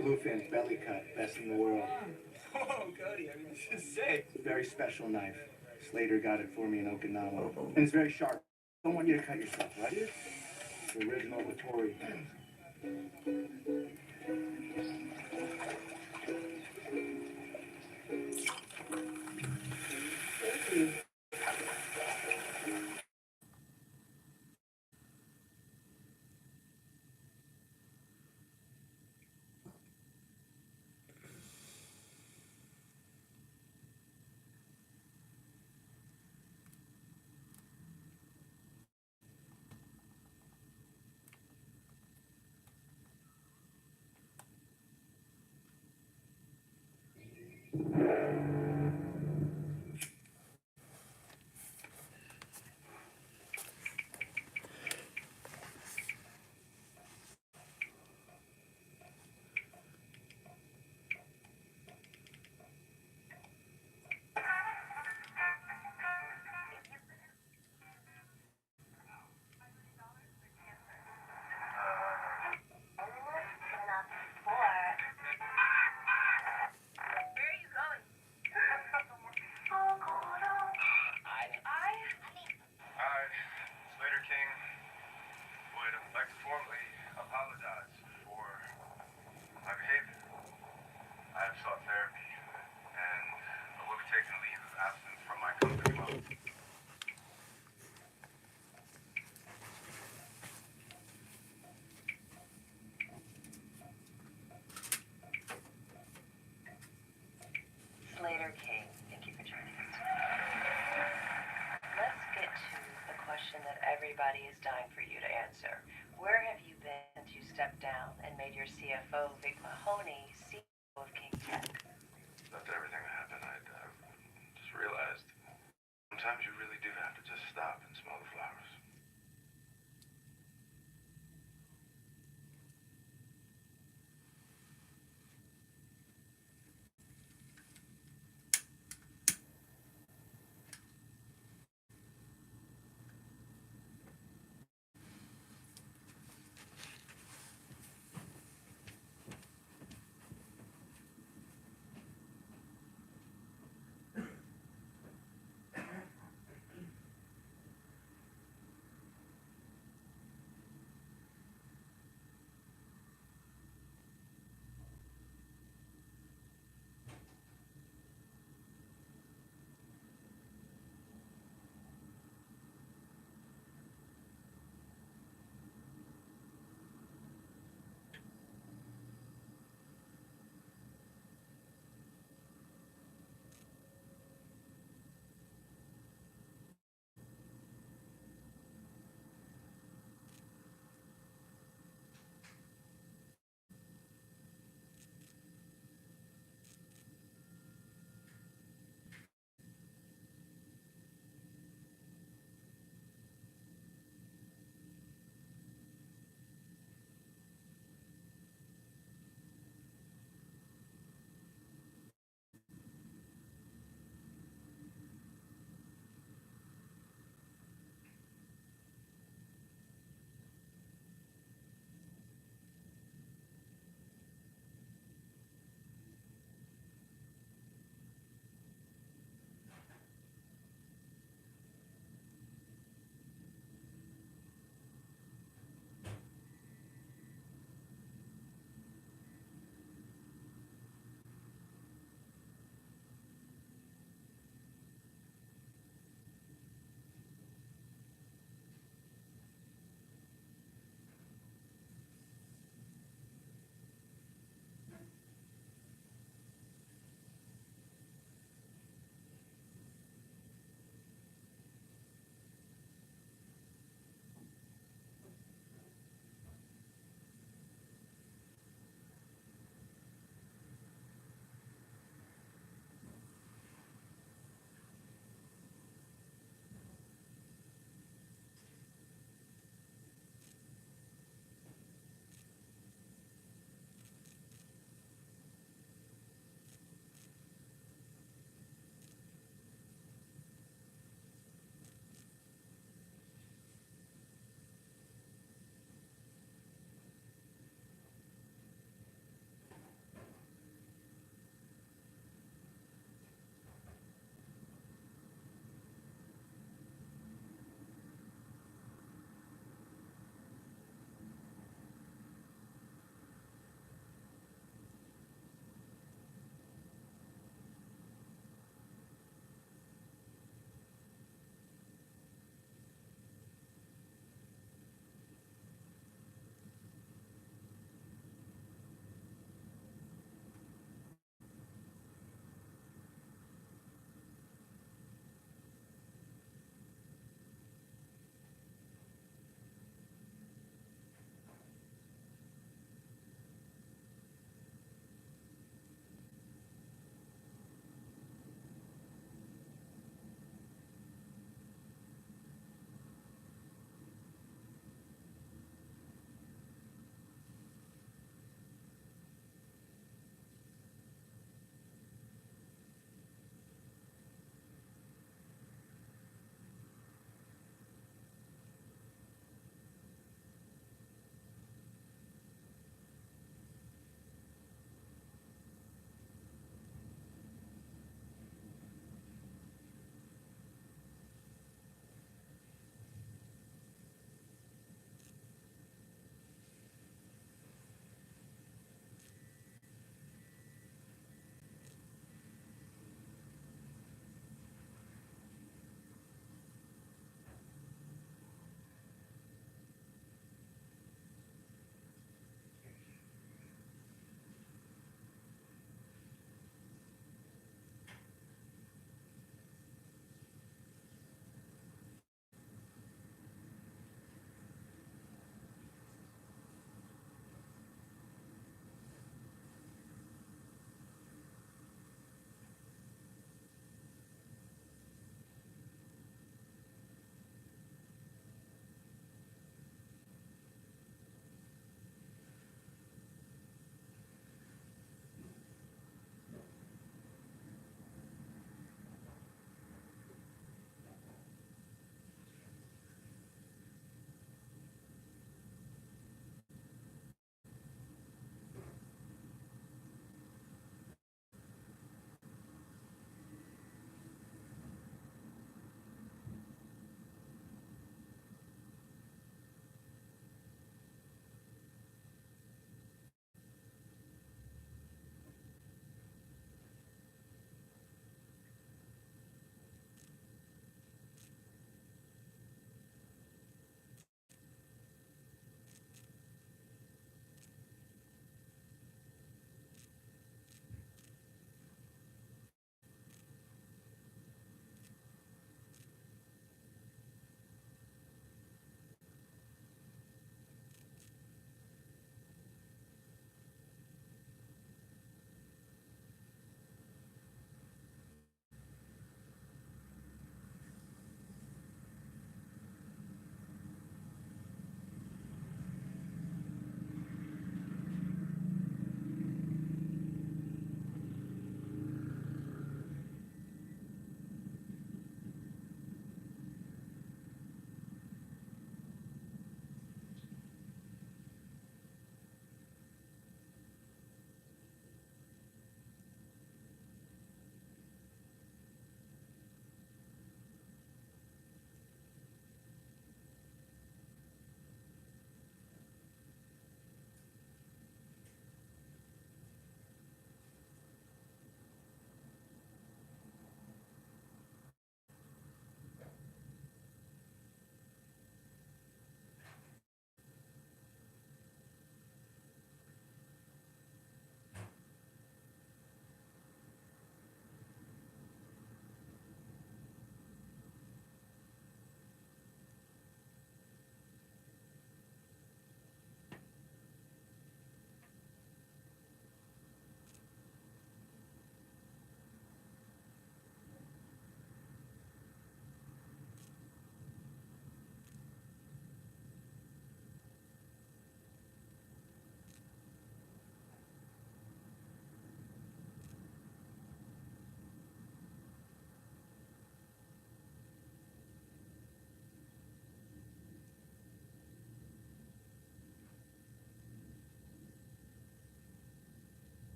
Bluefin belly cut, best in the world. Oh, Cody, I mean, this is sick. It's a very special knife. Slater got it for me in Okinawa. And it's very sharp. Don't want you to cut yourself, right? It's the original Vittori. Thank you. I, Slater King, would like to formally apologize for my behavior. I have sought therapy, and I will be taking a leave of absence from my company. Slater King, thank you for joining us tonight. Let's get to the question that everybody is dying for you to answer. Where have you been since you stepped down and made your CFO, Vic Mahoney, CEO of King Tech? After everything that happened, I just realized sometimes you really do have to just stop and smell the flowers.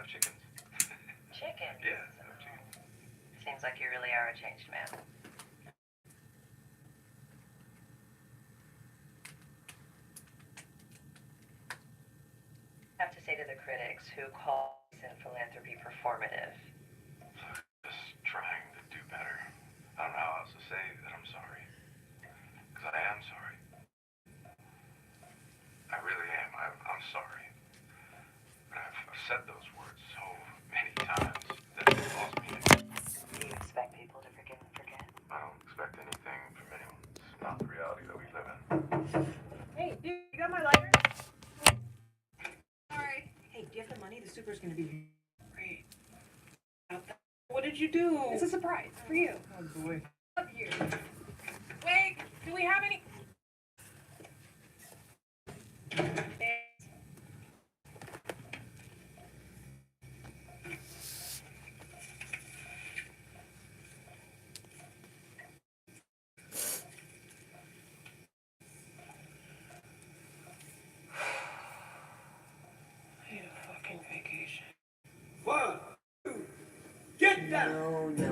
have chickens. Chicken? Yeah, I have chickens. Seems like you really are a changed man. I have to say to the critics who call in philanthropy performative. Just trying to do better. I don't know how else to say that I'm sorry. Because I am sorry. I really am. I'm sorry. But I've said those words so many times that they've lost meaning. Do you expect people to forgive and forget? I don't expect anything from anyone. It's not the reality that we live in. Hey, dude, you got my lighter? Sorry. Hey, do you have the money? The super's gonna be here. Great. About that. What did you do? It's a surprise for you. Oh boy. Love you. Wait, do we have any? I need a fucking vacation. 1, 2, get down. No,